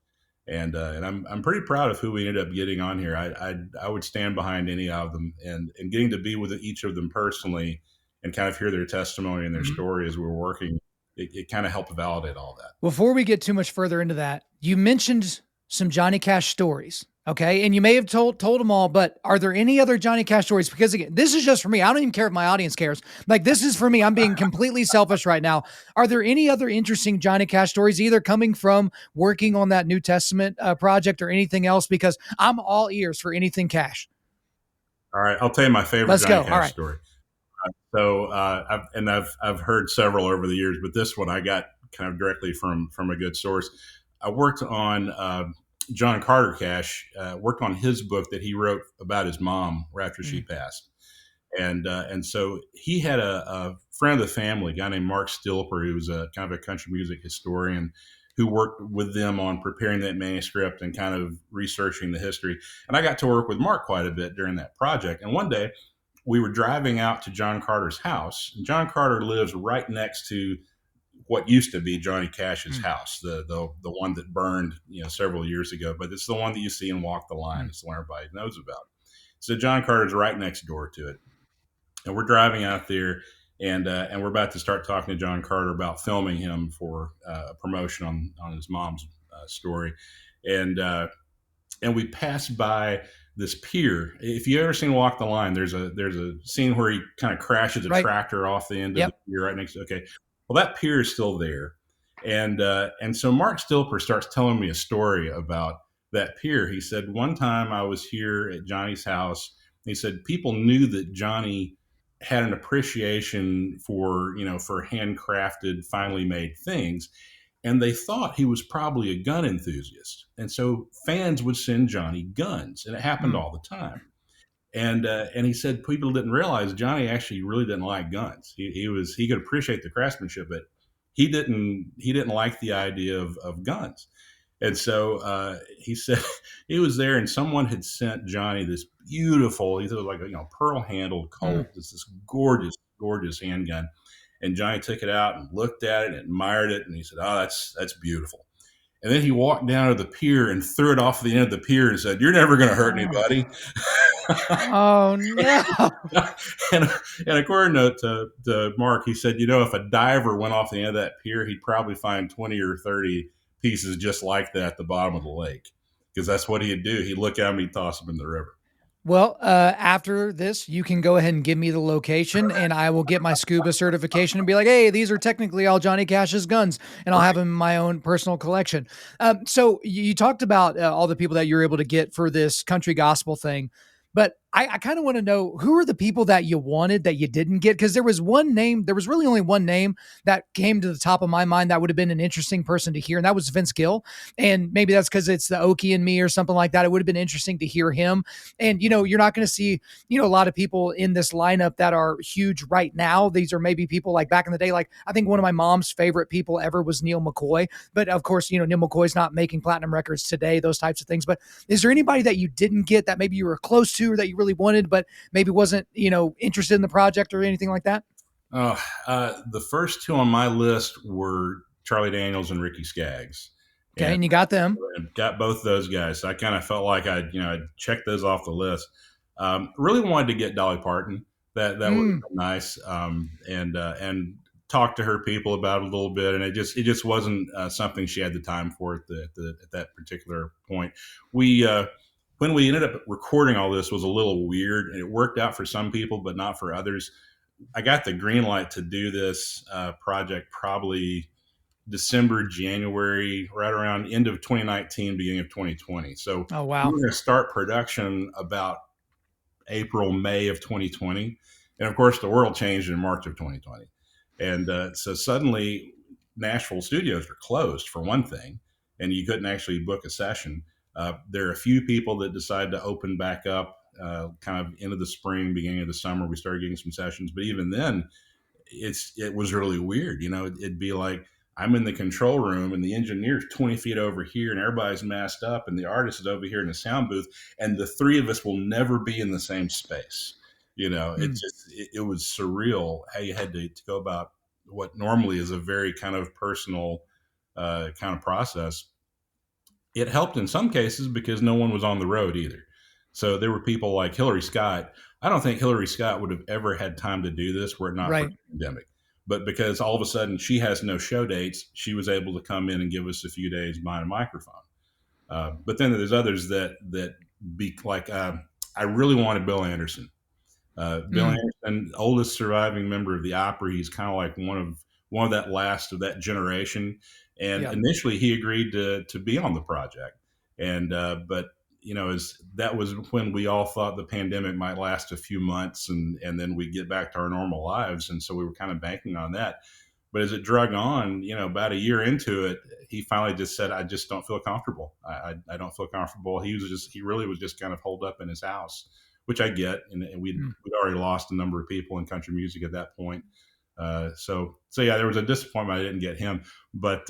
and I'm pretty proud of who we ended up getting on here. I would stand behind any of them, and getting to be with each of them personally and kind of hear their testimony and their story as we were working. It kind of helped validate all that. Before we get too much further into that, you mentioned some Johnny Cash stories. Okay. And you may have told them all, but are there any other Johnny Cash stories? Because again, this is just for me. I don't even care if my audience cares. Like, this is for me. I'm being completely selfish right now. Are there any other interesting Johnny Cash stories, either coming from working on that New Testament project or anything else? Because I'm all ears for anything Cash. All right. I'll tell you my favorite Let's Johnny go. Cash All right. story. So I've heard several over the years, but this one I got kind of directly from a good source. I worked on John Carter Cash, worked on his book that he wrote about his mom right after she passed, and so he had a friend of the family, a guy named Mark Stilper, who was a kind of a country music historian, who worked with them on preparing that manuscript and kind of researching the history. And I got to work with Mark quite a bit during that project. And one day we were driving out to John Carter's house. And John Carter lives right next to what used to be Johnny Cash's house, the one that burned several years ago. But it's the one that you see in Walk the Line. It's the one everybody knows about. So John Carter's right next door to it, and we're driving out there, and we're about to start talking to John Carter about filming him for a promotion on his mom's story, and we passed by this pier. If you ever seen Walk the Line, there's a scene where he kind of crashes a tractor off the end of the pier right next to. Okay, well, that pier is still there, and so Mark Stilper starts telling me a story about that pier. He said, one time I was here at Johnny's house. He said people knew that Johnny had an appreciation for handcrafted, finely made things, and they thought he was probably a gun enthusiast. And so fans would send Johnny guns, and it happened all the time. And he said people didn't realize Johnny actually really didn't like guns. He could appreciate the craftsmanship, but he didn't like the idea of guns. And so he said he was there, and someone had sent Johnny this beautiful, he thought it was like a pearl handled Colt, this gorgeous, gorgeous handgun. And Johnny took it out and looked at it and admired it, and he said, "Oh, that's beautiful." And then he walked down to the pier and threw it off the end of the pier and said, "You're never going to hurt anybody." Oh no! and according to Mark, he said, if a diver went off the end of that pier, he'd probably find 20 or 30 pieces just like that at the bottom of the lake, because that's what he'd do. He'd look at them, he'd toss them in the river. Well, after this, you can go ahead and give me the location, and I will get my scuba certification and be like, hey, these are technically all Johnny Cash's guns, and I'll have them in my own personal collection. So you talked about all the people that you're able to get for this country gospel thing, but I kind of want to know, who are the people that you wanted that you didn't get? Because there was really only one name that came to the top of my mind that would have been an interesting person to hear, and that was Vince Gill. And maybe that's because it's the Okie in me or something like that. It would have been interesting to hear him. And, you're not going to see, a lot of people in this lineup that are huge right now. These are maybe people like back in the day. Like, I think one of my mom's favorite people ever was Neil McCoy. But of course, Neil McCoy's not making platinum records today, those types of things. But is there anybody that you didn't get that maybe you were close to, or that you really wanted, but maybe wasn't, interested in the project or anything like that? The first two on my list were Charlie Daniels and Ricky Skaggs. Okay, and you got them. Got both those guys. So I kind of felt like I'd checked those off the list. Really wanted to get Dolly Parton. That was nice. And talked to her people about it a little bit, and it just wasn't something she had the time for at that particular point. When we ended up recording all this was a little weird, and it worked out for some people, but not for others. I got the green light to do this project probably December, January, right around end of 2019, beginning of 2020. So oh, wow. We were going to start production about April, May of 2020. And of course, the world changed in March of 2020. And so suddenly Nashville studios were closed, for one thing, and you couldn't actually book a session. There are a few people that decided to open back up kind of into the spring, beginning of the summer. We started getting some sessions, but even then, it was really weird. It'd be like I'm in the control room and the engineer's 20 feet over here and everybody's masked up and the artist is over here in the sound booth, and the three of us will never be in the same space. It was surreal how you had to go about what normally is a very kind of personal kind of process. It helped in some cases because no one was on the road either. So there were people like Hillary Scott. I don't think Hillary Scott would have ever had time to do this were it not for Right. the pandemic. But because all of a sudden she has no show dates, she was able to come in and give us a few days behind a microphone. But then there's others that be like, I really wanted Bill Anderson. Bill Anderson, oldest surviving member of the Opry, he's kind of like one of that last of that generation. And Yeah. initially, he agreed to be on the project. And but as that was when we all thought the pandemic might last a few months, and then we get back to our normal lives. And so we were kind of banking on that. But as it drug on, about a year into it, he finally just said, "I just don't feel comfortable. I don't feel comfortable." He really was just kind of holed up in his house, which I get, and we'd already lost a number of people in country music at that point. So yeah, there was a disappointment I didn't get him, but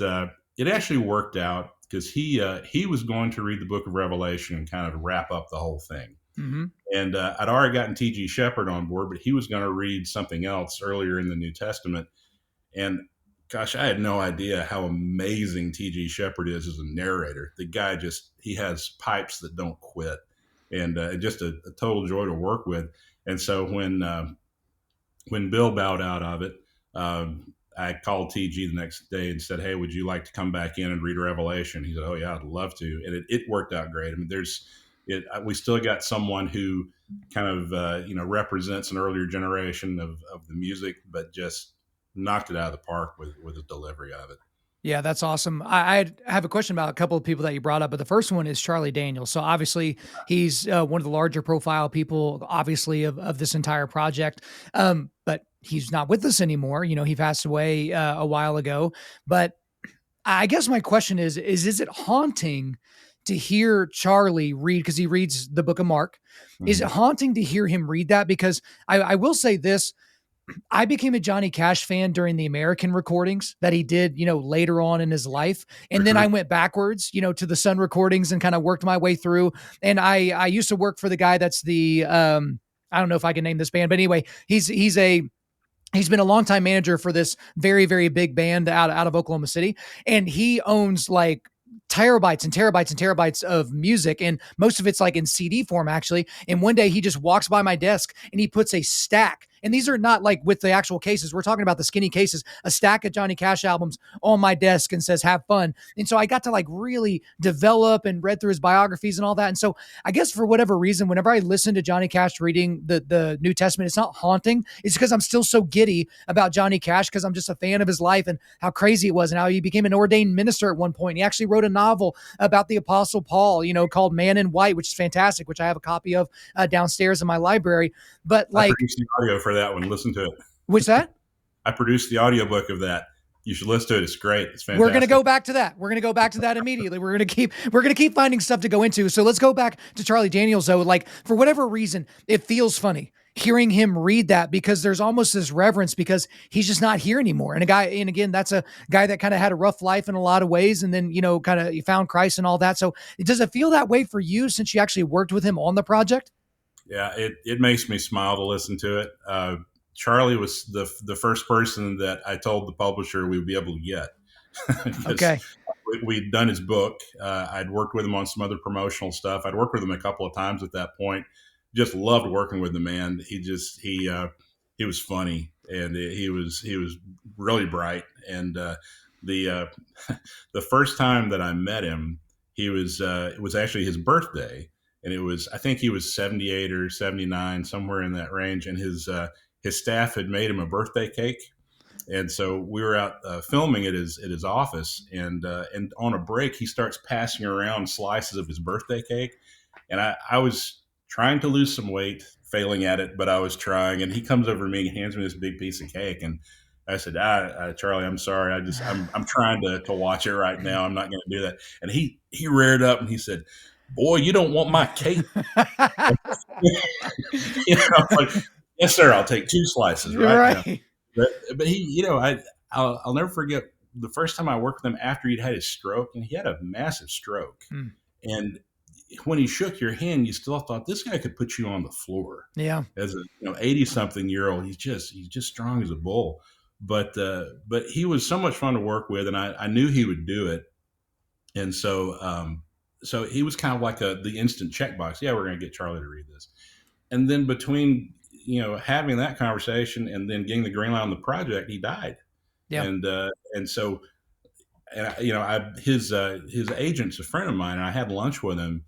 it actually worked out because he was going to read the Book of Revelation and kind of wrap up the whole thing. Mm-hmm. And I'd already gotten T.G. Shepherd on board, but he was going to read something else earlier in the New Testament. And gosh, I had no idea how amazing T.G. Shepherd is as a narrator. The guy he has pipes that don't quit, and just a total joy to work with. And so when Bill bowed out of it, I called TG the next day and said, "Hey, would you like to come back in and read Revelation?" He said, "Oh yeah, I'd love to." And it worked out great. I mean, we still got someone who kind of represents an earlier generation of the music, but just knocked it out of the park with the delivery of it. Yeah, that's awesome. I have a question about a couple of people that you brought up, but the first one is Charlie Daniels. So obviously he's one of the larger profile people, obviously of this entire project. But he's not with us anymore. He passed away a while ago. But I guess my question is it haunting to hear Charlie read, because he reads the book of Mark? Mm-hmm. Is it haunting to hear him read that? Because I will say this. I became a Johnny Cash fan during the American recordings that he did, later on in his life. And then I went backwards, to the Sun recordings and kind of worked my way through. And I used to work for the guy that's the, I don't know if I can name this band, but anyway, he's been a longtime manager for this very, very big band out of Oklahoma City. And he owns like terabytes and terabytes and terabytes of music, and most of it's like in CD form actually. And one day he just walks by my desk and he puts a stack, and these are not like with the actual cases, we're talking about the skinny cases, a stack of Johnny Cash albums on my desk, and says, "Have fun." And so I got to like really develop and read through his biographies and all that. And so I guess for whatever reason, whenever I listen to Johnny Cash reading the New Testament, it's not haunting. It's because I'm still so giddy about Johnny Cash, because I'm just a fan of his life and how crazy it was and how he became an ordained minister at one point. He actually wrote a novel about the Apostle Paul, called Man in White, which is fantastic, which I have a copy of downstairs in my library. But like, I produced the audio for that one. Listen to it. What's that? I produced the audiobook of that. You should listen to it. It's great. It's fantastic. We're going to go back to that. Immediately. We're going to keep finding stuff to go into. So let's go back to Charlie Daniels though. Like, for whatever reason, it feels funny hearing him read that, because there's almost this reverence, because he's just not here anymore. And again, that's a guy that kind of had a rough life in a lot of ways. And then, kind of he found Christ and all that. So does it feel that way for you since you actually worked with him on the project? Yeah, it makes me smile to listen to it. Charlie was the first person that I told the publisher we would be able to get. Okay. We'd done his book. I'd worked with him on some other promotional stuff. I'd worked with him a couple of times at that point. Just loved working with the man. He was funny, and he was really bright. And the first time that I met him, it was actually his birthday, and I think he was 78 or 79, somewhere in that range. And his staff had made him a birthday cake. And so we were out filming at his office, and on a break, he starts passing around slices of his birthday cake. And I was trying to lose some weight, failing at it, but I was trying. And he comes over to me and hands me this big piece of cake. And I said, Charlie, I'm sorry. I'm trying to watch it right now. I'm not going to do that. And he reared up and he said, "Boy, you don't want my cake." I was like, "Yes, sir. I'll take 2 slices right now." But he, I'll never forget the first time I worked with him after he'd had his stroke, and he had a massive stroke. And when he shook your hand, you still thought this guy could put you on the floor. Yeah. As a 80-something-year-old, he's just strong as a bull. But he was so much fun to work with, and I knew he would do it. And so he was kind of like the instant checkbox. Yeah, we're going to get Charlie to read this. And then between having that conversation and then getting the green light on the project, he died. Yeah. And so his agent's a friend of mine, and I had lunch with him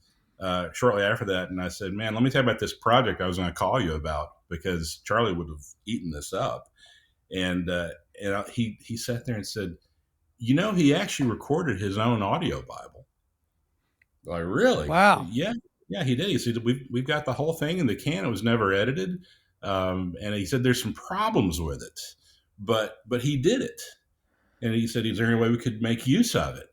shortly after that, and I said, "Man, let me tell you about this project I was going to call you about, because Charlie would have eaten this up." And he sat there and said, he actually recorded his own audio Bible. Like, really? Wow. Yeah, he did. He said, we've got the whole thing in the can. It was never edited, and he said there's some problems with it, but he did it. And he said, is there any way we could make use of it?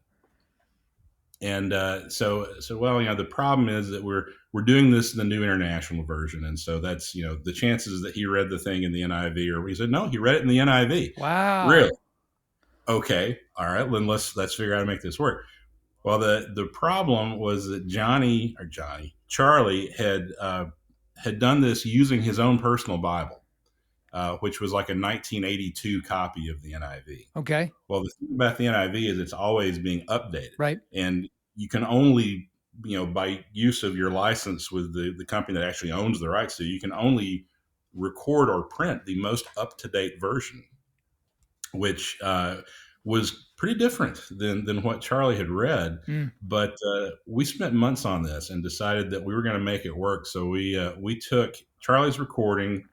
And so well, the problem is that we're doing this in the New International Version, and so that's the chances that he read the thing in the NIV, or he said no, he read it in the NIV. Wow. Really? Okay, all right. Then let's figure out how to make this work. Well, the problem was that Charlie had done this using his own personal Bible, which was like a 1982 copy of the NIV. Okay. Well, the thing about the NIV is it's always being updated. Right. And you can only, by use of your license with the company that actually owns the rights to, you can only record or print the most up-to-date version, which was pretty different than what Charlie had read. But we spent months on this and decided that we were going to make it work. So we took Charlie's recording,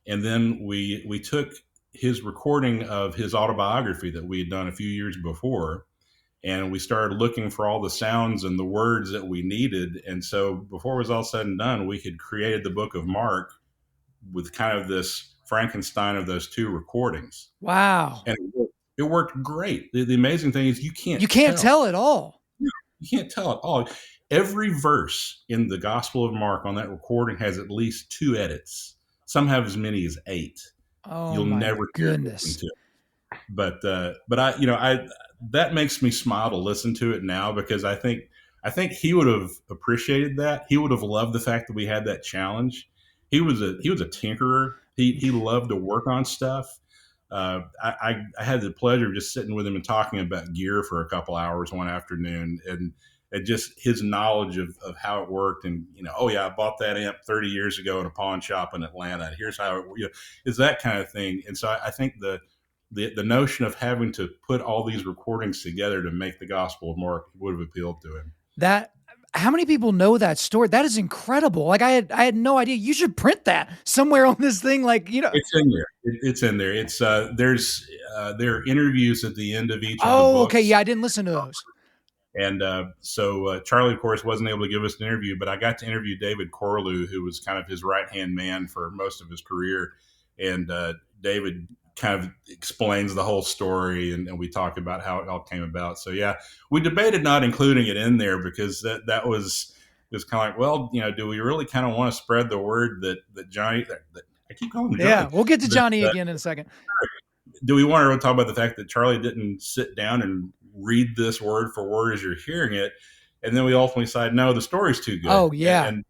and then we took his recording of his autobiography that we had done a few years before, and we started looking for all the sounds and the words that we needed. And so before it was all said and done, we had created the book of Mark with kind of this Frankenstein of those two recordings. Wow. And it worked great. The amazing thing is you can't tell at all. You can't tell at all. Every verse in the Gospel of Mark on that recording has at least 2 edits. Some have as many as 8. Oh, you'll my never goodness. to it. But I that makes me smile to listen to it now, because I think he would have appreciated that. He would have loved the fact that we had that challenge. He was a tinkerer. He loved to work on stuff. I had the pleasure of just sitting with him and talking about gear for a couple hours one afternoon, and just his knowledge of how it worked. And, oh yeah, I bought that amp 30 years ago in a pawn shop in Atlanta. Here's how it is, that kind of thing. And so I think the notion of having to put all these recordings together to make the Gospel of Mark would have appealed to him. How many people know that story? That is incredible. Like I had no idea. You should print that somewhere on this thing. Like, it's in there. It's in there. It's there are interviews at the end of each. Oh, of the books. Okay. Yeah, I didn't listen to those. And so Charlie, of course, wasn't able to give us an interview, but I got to interview David Corlew, who was kind of his right-hand man for most of his career. And David kind of explains the whole story, and we talk about how it all came about. So, yeah, we debated not including it in there, because that was kind of like, well, do we really kind of want to spread the word that Johnny, that I keep calling him Johnny. Yeah, we'll get to Johnny again in a second. Do we want to really talk about the fact that Charlie didn't sit down and read this word for word as you're hearing it? And then we ultimately decided, no, the story's too good. Oh, yeah. And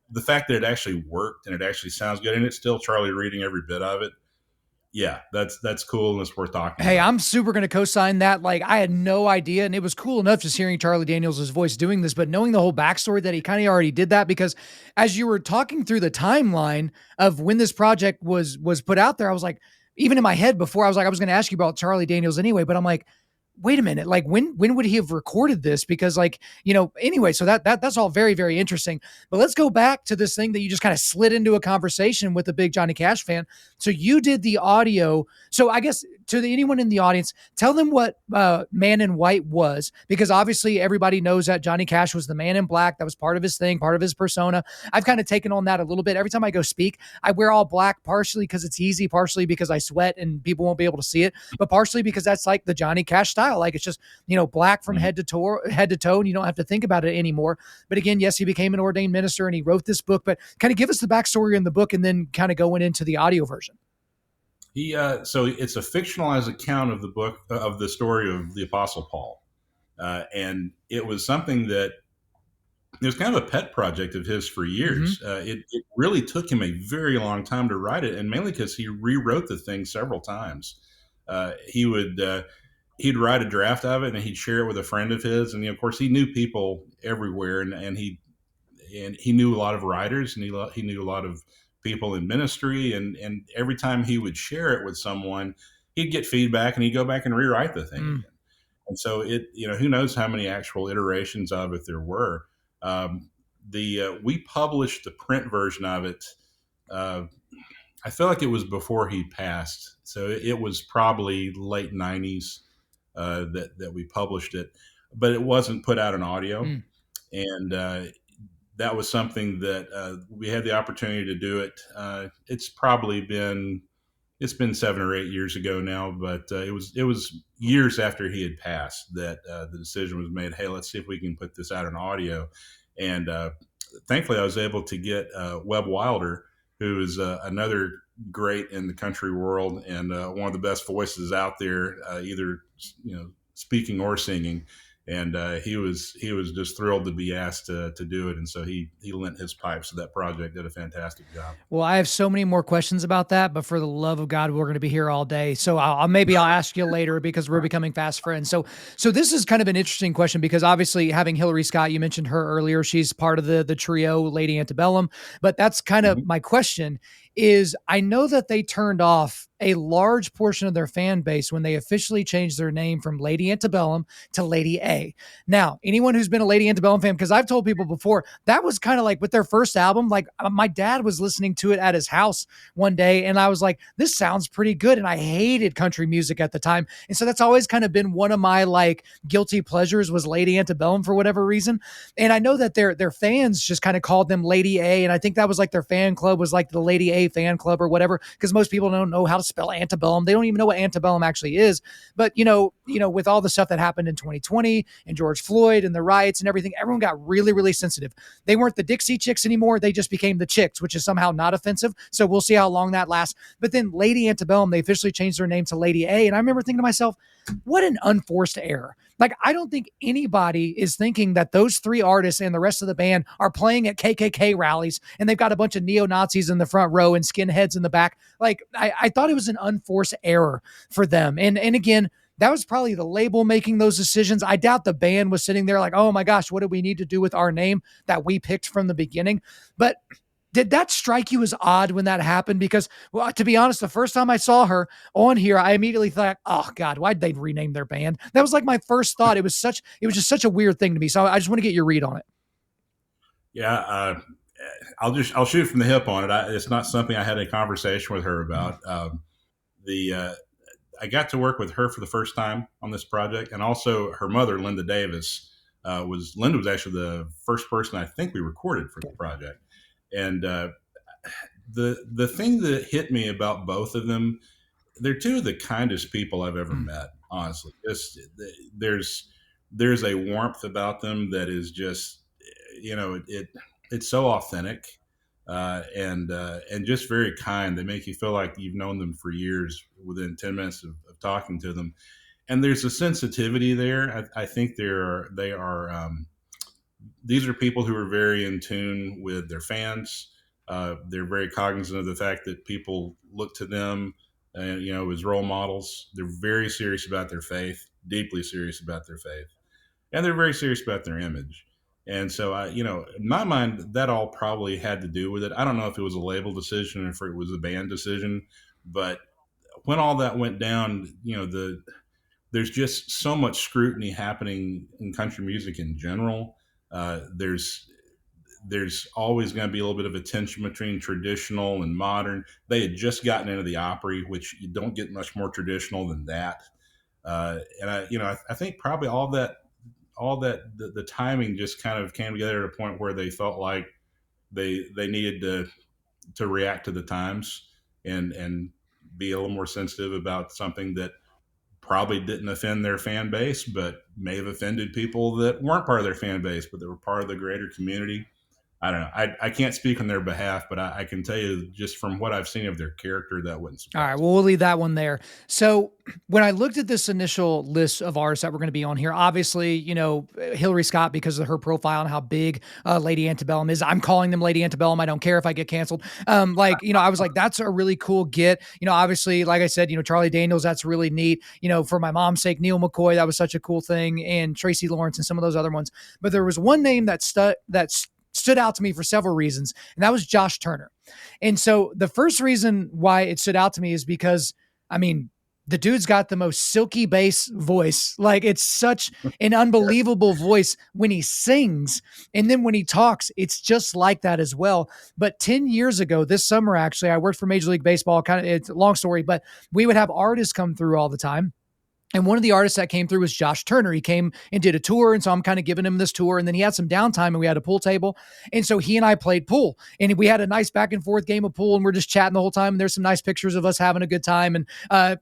the fact that it actually worked and it actually sounds good, and it's still Charlie reading every bit of it. Yeah, that's cool, and it's worth talking about. Hey, I'm super going to co-sign that. Like, I had no idea, and it was cool enough just hearing Charlie Daniels' voice doing this, but knowing the whole backstory that he kind of already did that, because as you were talking through the timeline of when this project was put out there, I was like, even in my head before, I was going to ask you about Charlie Daniels anyway, but I'm like, wait a minute, like when would he have recorded this? Because anyway, so that's all very, very interesting. But let's go back to this thing that you just kind of slid into a conversation with a big Johnny Cash fan. So you did the audio. So I guess to anyone in the audience, tell them what Man in White was, because obviously everybody knows that Johnny Cash was the Man in Black. That was part of his thing, part of his persona. I've kind of taken on that a little bit. Every time I go speak, I wear all black, partially because it's easy, partially because I sweat and people won't be able to see it, but partially because that's like the Johnny Cash style. Like, it's just, black from head to toe, and you don't have to think about it anymore. But again, yes, he became an ordained minister and he wrote this book, but kind of give us the backstory in the book and then kind of going into the audio version. So it's a fictionalized account of the book, of the story of the Apostle Paul. And it was something that it was kind of a pet project of his for Mm-hmm. years. It really took him a very long time to write it, and mainly because he rewrote the thing several times. He would he'd write a draft of it and he'd share it with a friend of his, and of course he knew people everywhere, and he knew a lot of writers, and he knew a lot of people in ministry, and every time he would share it with someone, he'd get feedback and he'd go back and rewrite the thing Mm. again. And so who knows how many actual iterations of it there were. The We published the print version of it. Uh, I feel like it was before he passed, so it was probably late '90s that we published it, but it wasn't put out in audio, Mm. and that was something that we had the opportunity to do it. It's been 7 or 8 years ago now, but it was years after he had passed that the decision was made. Hey, let's see if we can put this out in audio, and thankfully, I was able to get Webb Wilder, who is another great in the country world and one of the best voices out there, either speaking or singing. And he was just thrilled to be asked to do it, and so he lent his pipes to that project. Did a fantastic job. Well, I have so many more questions about that, but for the love of God, we're going to be here all day. So maybe I'll ask you later because we're becoming fast friends. So this is kind of an interesting question because obviously having Hillary Scott, you mentioned her earlier, she's part of the trio Lady Antebellum, but that's kind of Mm-hmm. my question is I know that they turned off a large portion of their fan base when they officially changed their name from Lady Antebellum to Lady A. Now, anyone who's been a Lady Antebellum fan, because I've told people before, that was kind of like with their first album, like my dad was listening to it at his house one day, and I was like, this sounds pretty good. And I hated country music at the time. And so that's always kind of been one of my like guilty pleasures was Lady Antebellum for whatever reason. And I know that their fans just kind of called them Lady A. And I think that was like their fan club was like the Lady A fan club or whatever, because most people don't know how to spell antebellum. They don't even know what antebellum actually is. But with all the stuff that happened in 2020 and George Floyd and the riots and everything, everyone got really, really sensitive. They weren't the Dixie Chicks anymore. They just became the Chicks, which is somehow not offensive. So we'll see how long that lasts. But then Lady Antebellum, they officially changed their name to Lady A. And I remember thinking to myself, what an unforced error. Like, I don't think anybody is thinking that those three artists and the rest of the band are playing at KKK rallies and they've got a bunch of neo-Nazis in the front row and skinheads in the back. Like, I thought it was an unforced error for them. And again, that was probably the label making those decisions. I doubt the band was sitting there like, oh my gosh, what do we need to do with our name that we picked from the beginning? But did that strike you as odd when that happened? Because, well, to be honest, the first time I saw her on here, I immediately thought, oh God, why'd they rename their band? That was like my first thought. It was just such a weird thing to me. So I just want to get your read on it. Yeah, I'll shoot from the hip on it. It's not something I had a conversation with her about. The I got to work with her for the first time on this project, and also her mother, Linda Davis, was actually the first person I think we recorded for the project. And the thing that hit me about both of them, they're two of the kindest people I've ever met. Honestly, there's there's a warmth about them that is just it's so authentic and just very kind. They make you feel like you've known them for years within 10 minutes of talking to them. And there's a sensitivity there. I think they are these are people who are very in tune with their fans. They're very cognizant of the fact that people look to them, as role models. They're very serious about their faith, deeply serious about their faith, and they're very serious about their image. And so, in my mind, that all probably had to do with it. I don't know if it was a label decision or if it was a band decision, but when all that went down, there's just so much scrutiny happening in country music in general. There's always going to be a little bit of a tension between traditional and modern. They had just gotten into the Opry, which you don't get much more traditional than that. And I think probably all that the timing just kind of came together at a point where they felt like they needed to react to the times and be a little more sensitive about something that probably didn't offend their fan base, but may have offended people that weren't part of their fan base, but they were part of the greater community. I don't know. I can't speak on their behalf, but I can tell you just from what I've seen of their character, that wouldn't All right, surprise well, we'll leave that one there. So, when I looked at this initial list of artists that were going to be on here, obviously, Hillary Scott, because of her profile and how big Lady Antebellum is. I'm calling them Lady Antebellum. I don't care if I get canceled. I was like, that's a really cool get. Obviously, like I said, Charlie Daniels, that's really neat. For my mom's sake, Neil McCoy, that was such a cool thing, and Tracy Lawrence and some of those other ones. But there was one name that stood out to me for several reasons, and that was Josh Turner. And so the first reason why it stood out to me is because, I mean, the dude's got the most silky bass voice. Like, it's such an unbelievable voice when he sings. And then when he talks, it's just like that as well. But 10 years ago, this summer, actually, I worked for Major League Baseball. It's a long story, but we would have artists come through all the time. And one of the artists that came through was Josh Turner. He came and did a tour. And so I'm kind of giving him this tour. And then he had some downtime and we had a pool table. And so he and I played pool. And we had a nice back and forth game of pool. And we're just chatting the whole time. And there's some nice pictures of us having a good time. And, I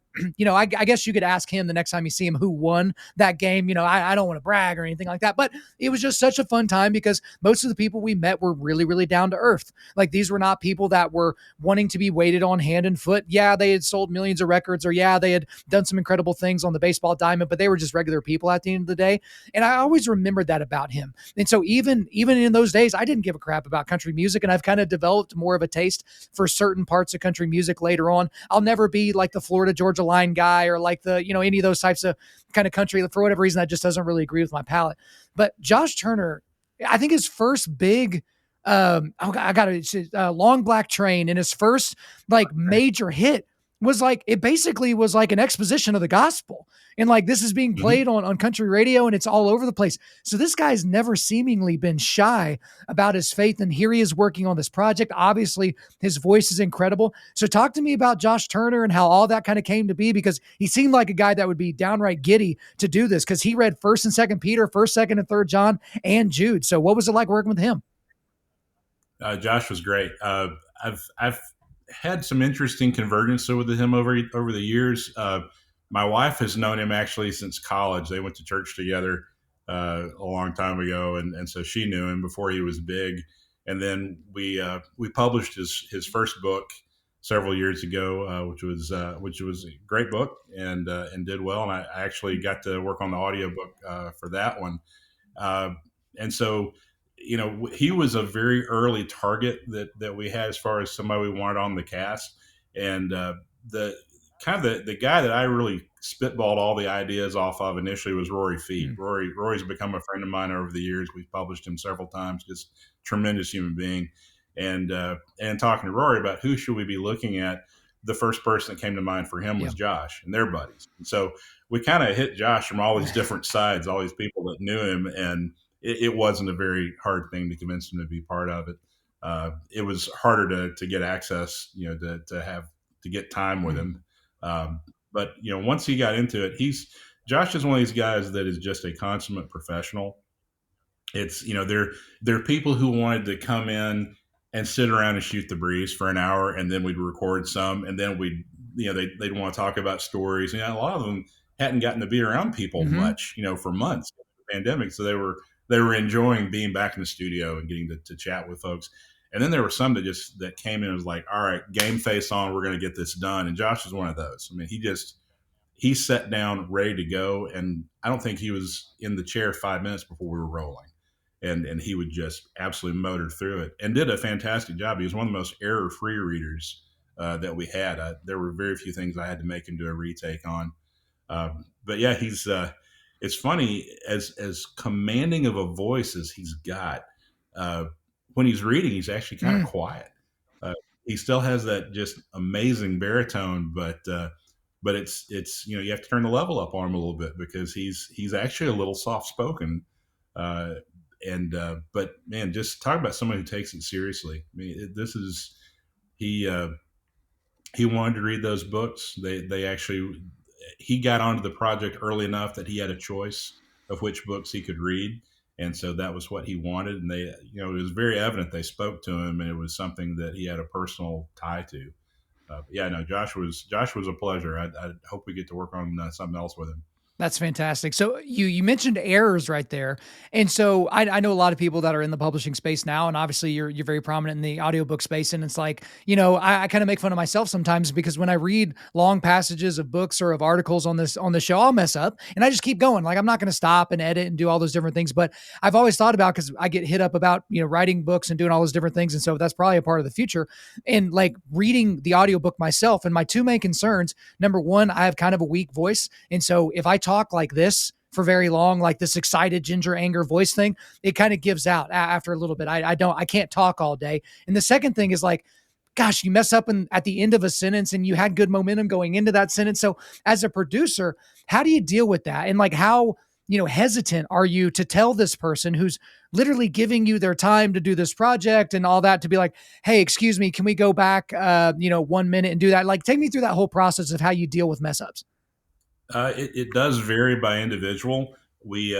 guess you could ask him the next time you see him who won that game. I don't want to brag or anything like that. But it was just such a fun time because most of the people we met were really, really down to earth. Like, these were not people that were wanting to be waited on hand and foot. Yeah, they had sold millions of records, or yeah, they had done some incredible things on the baseball diamond, but they were just regular people at the end of the day. And I always remembered that about him. And so even in those days, I didn't give a crap about country music, and I've kind of developed more of a taste for certain parts of country music later on. I'll never be like the Florida Georgia Line guy or like the, any of those types of kind of country. For whatever reason, that just doesn't really agree with my palate. But Josh Turner, I think his first big I got it. Long Black Train, and his first like major hit was like, it basically was like an exposition of the gospel. And like, this is being you. played on country radio and it's all over the place. So this guy's never seemingly been shy about his faith. And here he is working on this project. Obviously his voice is incredible. So talk to me about Josh Turner and how all that kind of came to be, because he seemed like a guy that would be downright giddy to do this, because he read 1st and 2nd Peter, 1st, 2nd and 3rd John, and Jude. So what was it like working with him? Josh was great. I've had some interesting convergence with him over the years. My wife has known him actually since college. They went to church together a long time ago, and so she knew him before he was big. And then we published his first book several years ago, which was a great book and did well. And I actually got to work on the audiobook for that one. Uh, and so, he was a very early target that we had as far as somebody we wanted on the cast. And the kind of the guy that I really spitballed all the ideas off of initially was Rory Feet. Mm. Rory's become a friend of mine over the years. We've published him several times. Just tremendous human being. And talking to Rory about who should we be looking at, the first person that came to mind for him was Yeah. Josh, and they're buddies. And so we kind of hit Josh from all these different sides, all these people that knew him, and it wasn't a very hard thing to convince him to be part of it. It was harder to get access, to get time with Mm. him. But once he got into it, Josh is one of these guys that is just a consummate professional. It's there are people who wanted to come in and sit around and shoot the breeze for an hour, and then we'd record some, and then they'd want to talk about stories. A lot of them hadn't gotten to be around people Mm-hmm. much, for months of the pandemic, so they were enjoying being back in the studio and getting to chat with folks. And then there were some that came in and was like, all right, game face on, we're going to get this done. And Josh was one of those. I mean, he sat down ready to go, and I don't think he was in the chair 5 minutes before we were rolling. And he would just absolutely motor through it and did a fantastic job. He was one of the most error-free readers that we had. There were very few things I had to make him do a retake on. But yeah, it's funny, as commanding of a voice as he's got. Uh, when he's reading, he's actually kind of Mm. quiet. Uh, he still has that just amazing baritone, but it's you have to turn the level up on him a little bit because he's actually a little soft spoken. Uh, but man, just talk about somebody who takes it seriously. I mean, this is he. He wanted to read those books. They actually he got onto the project early enough that he had a choice of which books he could read, and so that was what he wanted. And it was very evident they spoke to him, and it was something that he had a personal tie to. Yeah, no, Josh was a pleasure. I hope we get to work on something else with him. That's fantastic. So you mentioned errors right there. And so I know a lot of people that are in the publishing space now, and obviously you're very prominent in the audiobook space. And it's like, I kind of make fun of myself sometimes because when I read long passages of books or of articles on the show, I'll mess up and I just keep going. Like I'm not going to stop and edit and do all those different things. But I've always thought about, because I get hit up about, writing books and doing all those different things. And so that's probably a part of the future. And like reading the audiobook myself, and my two main concerns, number one, I have kind of a weak voice. And so if I talk like this for very long, like this excited ginger anger voice thing, it kind of gives out after a little bit. I can't talk all day. And the second thing is like, gosh, you mess up at the end of a sentence and you had good momentum going into that sentence. So as a producer, how do you deal with that? And like, how, hesitant are you to tell this person who's literally giving you their time to do this project and all that, to be like, hey, excuse me, can we go back, 1 minute and do that? Like, take me through that whole process of how you deal with mess ups. It does vary by individual. We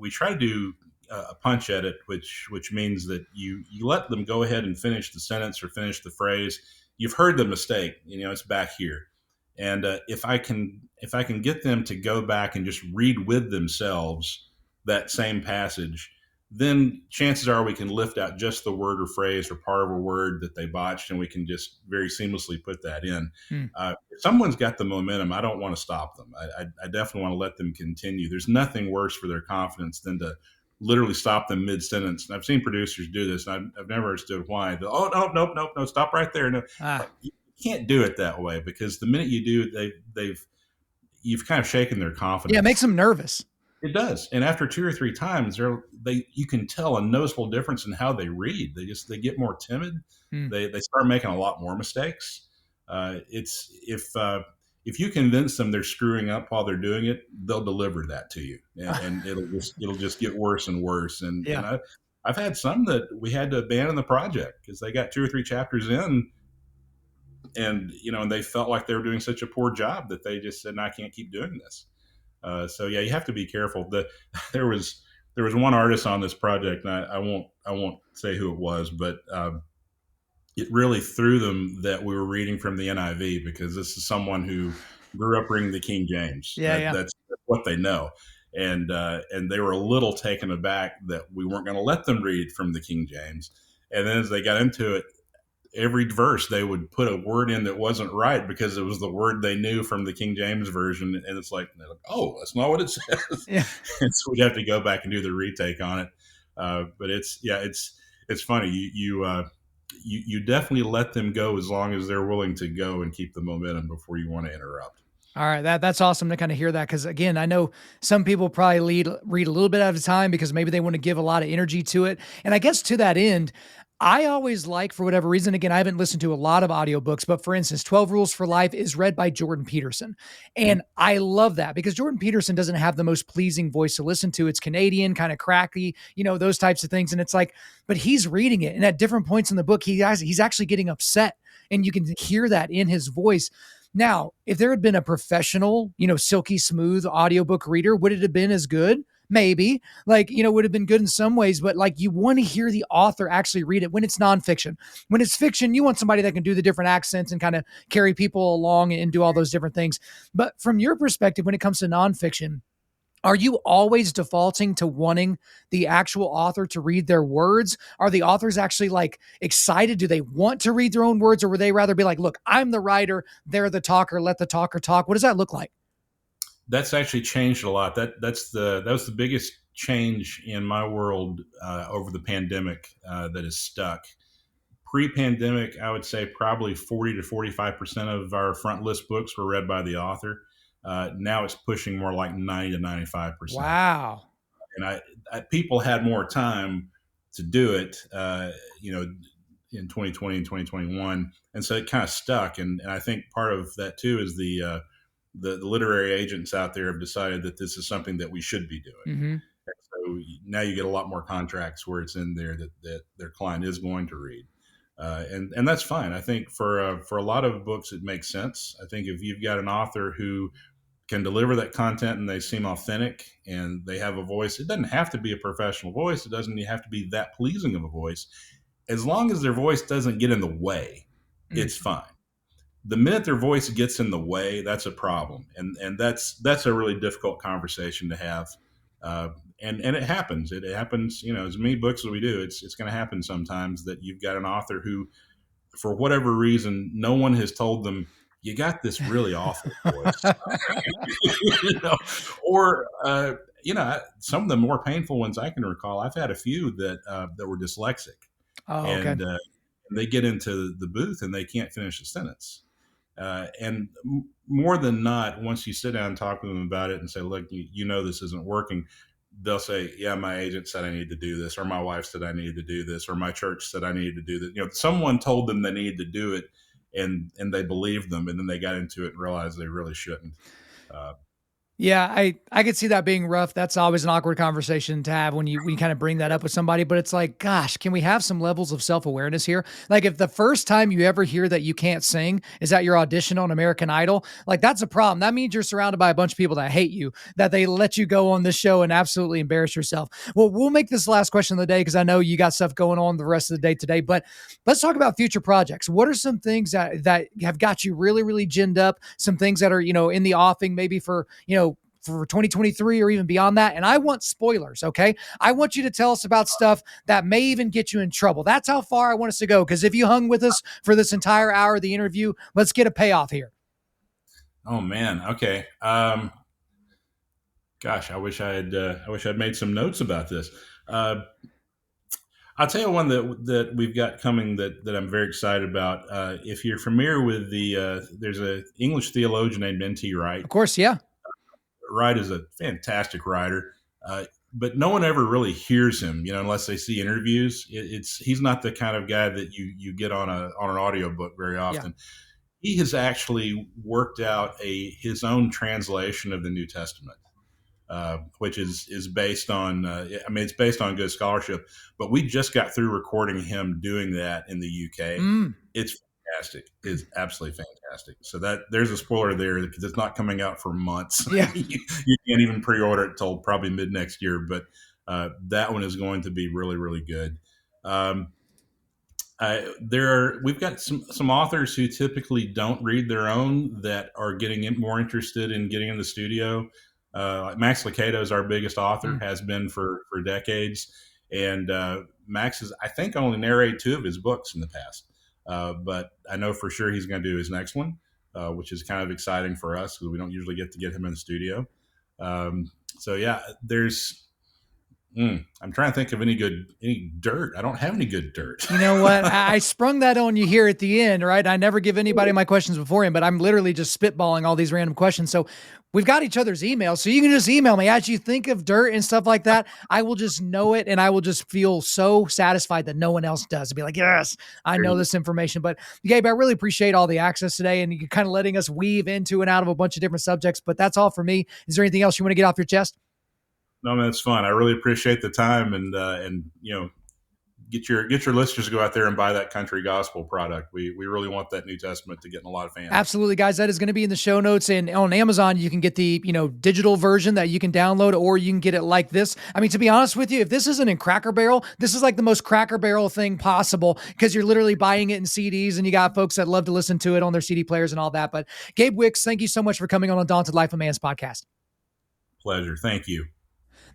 try to do a punch edit, which means that you let them go ahead and finish the sentence or finish the phrase. You've heard the mistake. It's back here, and if I can get them to go back and just read with themselves that same passage, then chances are we can lift out just the word or phrase or part of a word that they botched, and we can just very seamlessly put that in. Hmm. If someone's got the momentum, I don't want to stop them. I definitely want to let them continue. There's nothing worse for their confidence than to literally stop them mid sentence. And I've seen producers do this, and I've never understood why. Oh, no, nope, nope, no, stop right there. No, you can't do it that way, because the minute you do, you've kind of shaken their confidence. Yeah, it makes them nervous. It does, and after two or three times, you can tell a noticeable difference in how they read. They get more timid. Hmm. They start making a lot more mistakes. It's if you convince them they're screwing up while they're doing it, they'll deliver that to you, and it'll just get worse and worse. And Yeah. and I've had some that we had to abandon the project because they got two or three chapters in, and they felt like they were doing such a poor job that they just said, "No, I can't keep doing this." So yeah, you have to be careful. There was one artist on this project, and I won't say who it was, but it really threw them that we were reading from the NIV, because this is someone who grew up reading the King James. Yeah. That's what they know, and they were a little taken aback that we weren't going to let them read from the King James. And then as they got into it, every verse they would put a word in that wasn't right because it was the word they knew from the King James version, and it's like, oh, that's not what it says. Yeah. And so we'd have to go back and do the retake on it. But it's funny. You definitely let them go as long as they're willing to go and keep the momentum before you want to interrupt. All right, that's awesome to kind of hear that, because again, I know some people probably read a little bit at a time because maybe they want to give a lot of energy to it. And I guess to that end, I always like, for whatever reason, again, I haven't listened to a lot of audiobooks, but for instance, 12 Rules for Life is read by Jordan Peterson. And I love that because Jordan Peterson doesn't have the most pleasing voice to listen to. It's Canadian, kind of cracky, those types of things. And it's like, but he's reading it. And at different points in the book, he's actually getting upset. And you can hear that in his voice. Now, if there had been a professional, silky smooth audiobook reader, would it have been as good? Maybe, would have been good in some ways, but like, you want to hear the author actually read it when it's nonfiction. When it's fiction, you want somebody that can do the different accents and kind of carry people along and do all those different things. But from your perspective, when it comes to nonfiction, are you always defaulting to wanting the actual author to read their words? Are the authors actually like excited? Do they want to read their own words, or would they rather be like, look, I'm the writer, they're the talker, let the talker talk? What does that look like? That's actually changed a lot. That was the biggest change in my world over the pandemic that has stuck. Pre-pandemic, I would say probably 40 to 45% of our front list books were read by the author. Now it's pushing more like 90 to 95%. Wow. And people had more time to do it, in 2020 and 2021, and so it kind of stuck. And I think part of that too is the literary agents out there have decided that this is something that we should be doing. Mm-hmm. So now you get a lot more contracts where it's in there that their client is going to read. And that's fine. I think for a lot of books, it makes sense. I think if you've got an author who can deliver that content and they seem authentic and they have a voice, it doesn't have to be a professional voice. It doesn't have to be that pleasing of a voice. As long as their voice doesn't get in the way, it's fine. the minute their voice gets in the way, that's a problem, and that's a really difficult conversation to have. Uh, and it happens. It happens. As many books as we do, it's going to happen sometimes that you've got an author who, for whatever reason, no one has told them you got this really awful voice, you know, or some of the more painful ones I can recall. I've had a few that were dyslexic, Oh, okay. and they get into the booth and they can't finish a sentence. And more than not, once you sit down and talk to them about it and say, look, this isn't working, they'll say, yeah, my agent said I need to do this, or my wife said I needed to do this, or my church said I needed to do this. Someone told them they needed to do it, and they believed them, and then they got into it and realized they really shouldn't. Uh, Yeah, I could see that being rough. That's always an awkward conversation to have when you kind of bring that up with somebody. But it's like, gosh, can we have some levels of self-awareness here? Like, if the first time you ever hear that you can't sing is at your audition on American Idol, like, that's a problem. That means you're surrounded by a bunch of people that hate you, that they let you go on this show and absolutely embarrass yourself. Well, we'll make this the last question of the day because I know you got stuff going on the rest of the day today. But let's talk about future projects. What are some things that have got you really, really ginned up? Some things that are, in the offing, maybe for 2023 or even beyond that. And I want spoilers, okay? I want you to tell us about stuff that may even get you in trouble. That's how far I want us to go. Because if you hung with us for this entire hour of the interview, let's get a payoff here. oh man, okay. Gosh, I wish I'd made some notes about this. Uh, I'll tell you one that we've got coming that I'm very excited about. If you're familiar with there's a English theologian named N.T. Wright. Of course, yeah. Wright is a fantastic writer, but no one ever really hears him, unless they see interviews. He's not the kind of guy that you get on an audiobook very often. Yeah. He has actually worked out his own translation of the New Testament. Which is based on, it's based on good scholarship, but we just got through recording him doing that in the UK. It's fantastic. It's absolutely fantastic. So there's a spoiler there because it's not coming out for months. Yeah. you can't even pre-order it till probably mid next year, but that one is going to be really, really good. We've got some authors who typically don't read their own that are getting more interested in getting in the studio. Max Lucado is our biggest author, has been for decades. And Max has, I think, only narrated 2 of his books in the past. But I know for sure he's going to do his next one, which is kind of exciting for us because we don't usually get to get him in the studio. So yeah, I'm trying to think of any dirt. I don't have any good dirt. You know what? I sprung that on you here at the end, right? I never give anybody my questions beforehand, but I'm literally just spitballing all these random questions. So we've got each other's emails. So you can just email me as you think of dirt and stuff like that. I will just know it. And I will just feel so satisfied that no one else does. I'll be like, yes, I know this information. But Gabe, I really appreciate all the access today and you kind of letting us weave into and out of a bunch of different subjects. But that's all for me. Is there anything else you want to get off your chest? No, man, it's fun. I really appreciate the time and get your listeners to go out there and buy that country gospel product. We really want that New Testament to get in a lot of fans. Absolutely, guys. That is going to be in the show notes, and on Amazon you can get the digital version that you can download, or you can get it like this. I mean, to be honest with you, if this isn't in Cracker Barrel, this is like the most Cracker Barrel thing possible because you're literally buying it in CDs, and you got folks that love to listen to it on their CD players and all that. But Gabe Wicks, thank you so much for coming on Undaunted.Life, a Man's podcast. Pleasure. Thank you.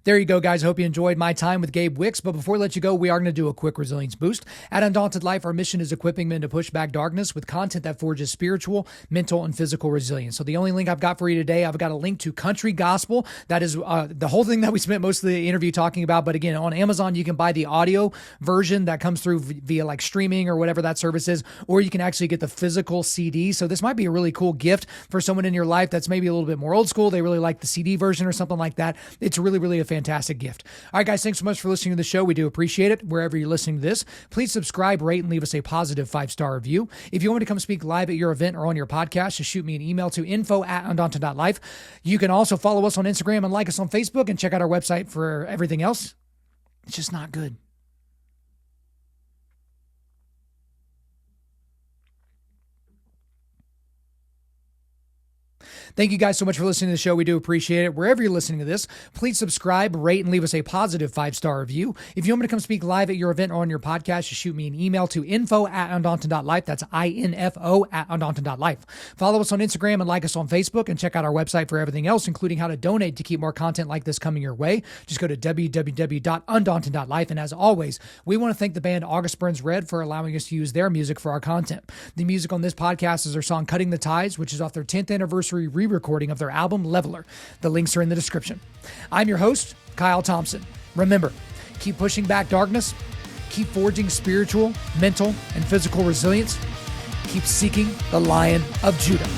There you go, guys. Hope you enjoyed my time with Gabe Wicks. But before I let you go, we are going to do a quick resilience boost. At Undaunted Life, our mission is equipping men to push back darkness with content that forges spiritual, mental, and physical resilience. So the only link I've got for you today, I've got a link to Country Gospel. That is the whole thing that we spent most of the interview talking about. But again, on Amazon, you can buy the audio version that comes through via like streaming or whatever that service is, or you can actually get the physical CD. So this might be a really cool gift for someone in your life that's maybe a little bit more old school. They really like the CD version or something like that. It's really, really a fantastic gift. All right, guys, thanks so much for listening to the show. We do appreciate it. Wherever you're listening to this, please subscribe, rate, and leave us a positive 5-star review. If you want me to come speak live at your event or on your podcast, just shoot me an email to info@undaunted.life. You can also follow us on Instagram and like us on Facebook and check out our website for everything else. It's just not good. Thank you guys so much for listening to the show. We do appreciate it. Wherever you're listening to this, please subscribe, rate, and leave us a positive 5-star review. If you want me to come speak live at your event or on your podcast, just shoot me an email to info@Undaunted.Life. That's info@Undaunted.Life. Follow us on Instagram and like us on Facebook, and check out our website for everything else, including how to donate to keep more content like this coming your way. Just go to www.Undaunted.Life. And as always, we want to thank the band August Burns Red for allowing us to use their music for our content. The music on this podcast is their song Cutting the Ties, which is off their 10th anniversary re-recording of their album Leveler. The links are in the description. I'm your host, Kyle Thompson. Remember, keep pushing back darkness, keep forging spiritual, mental, and physical resilience, keep seeking the Lion of Judah.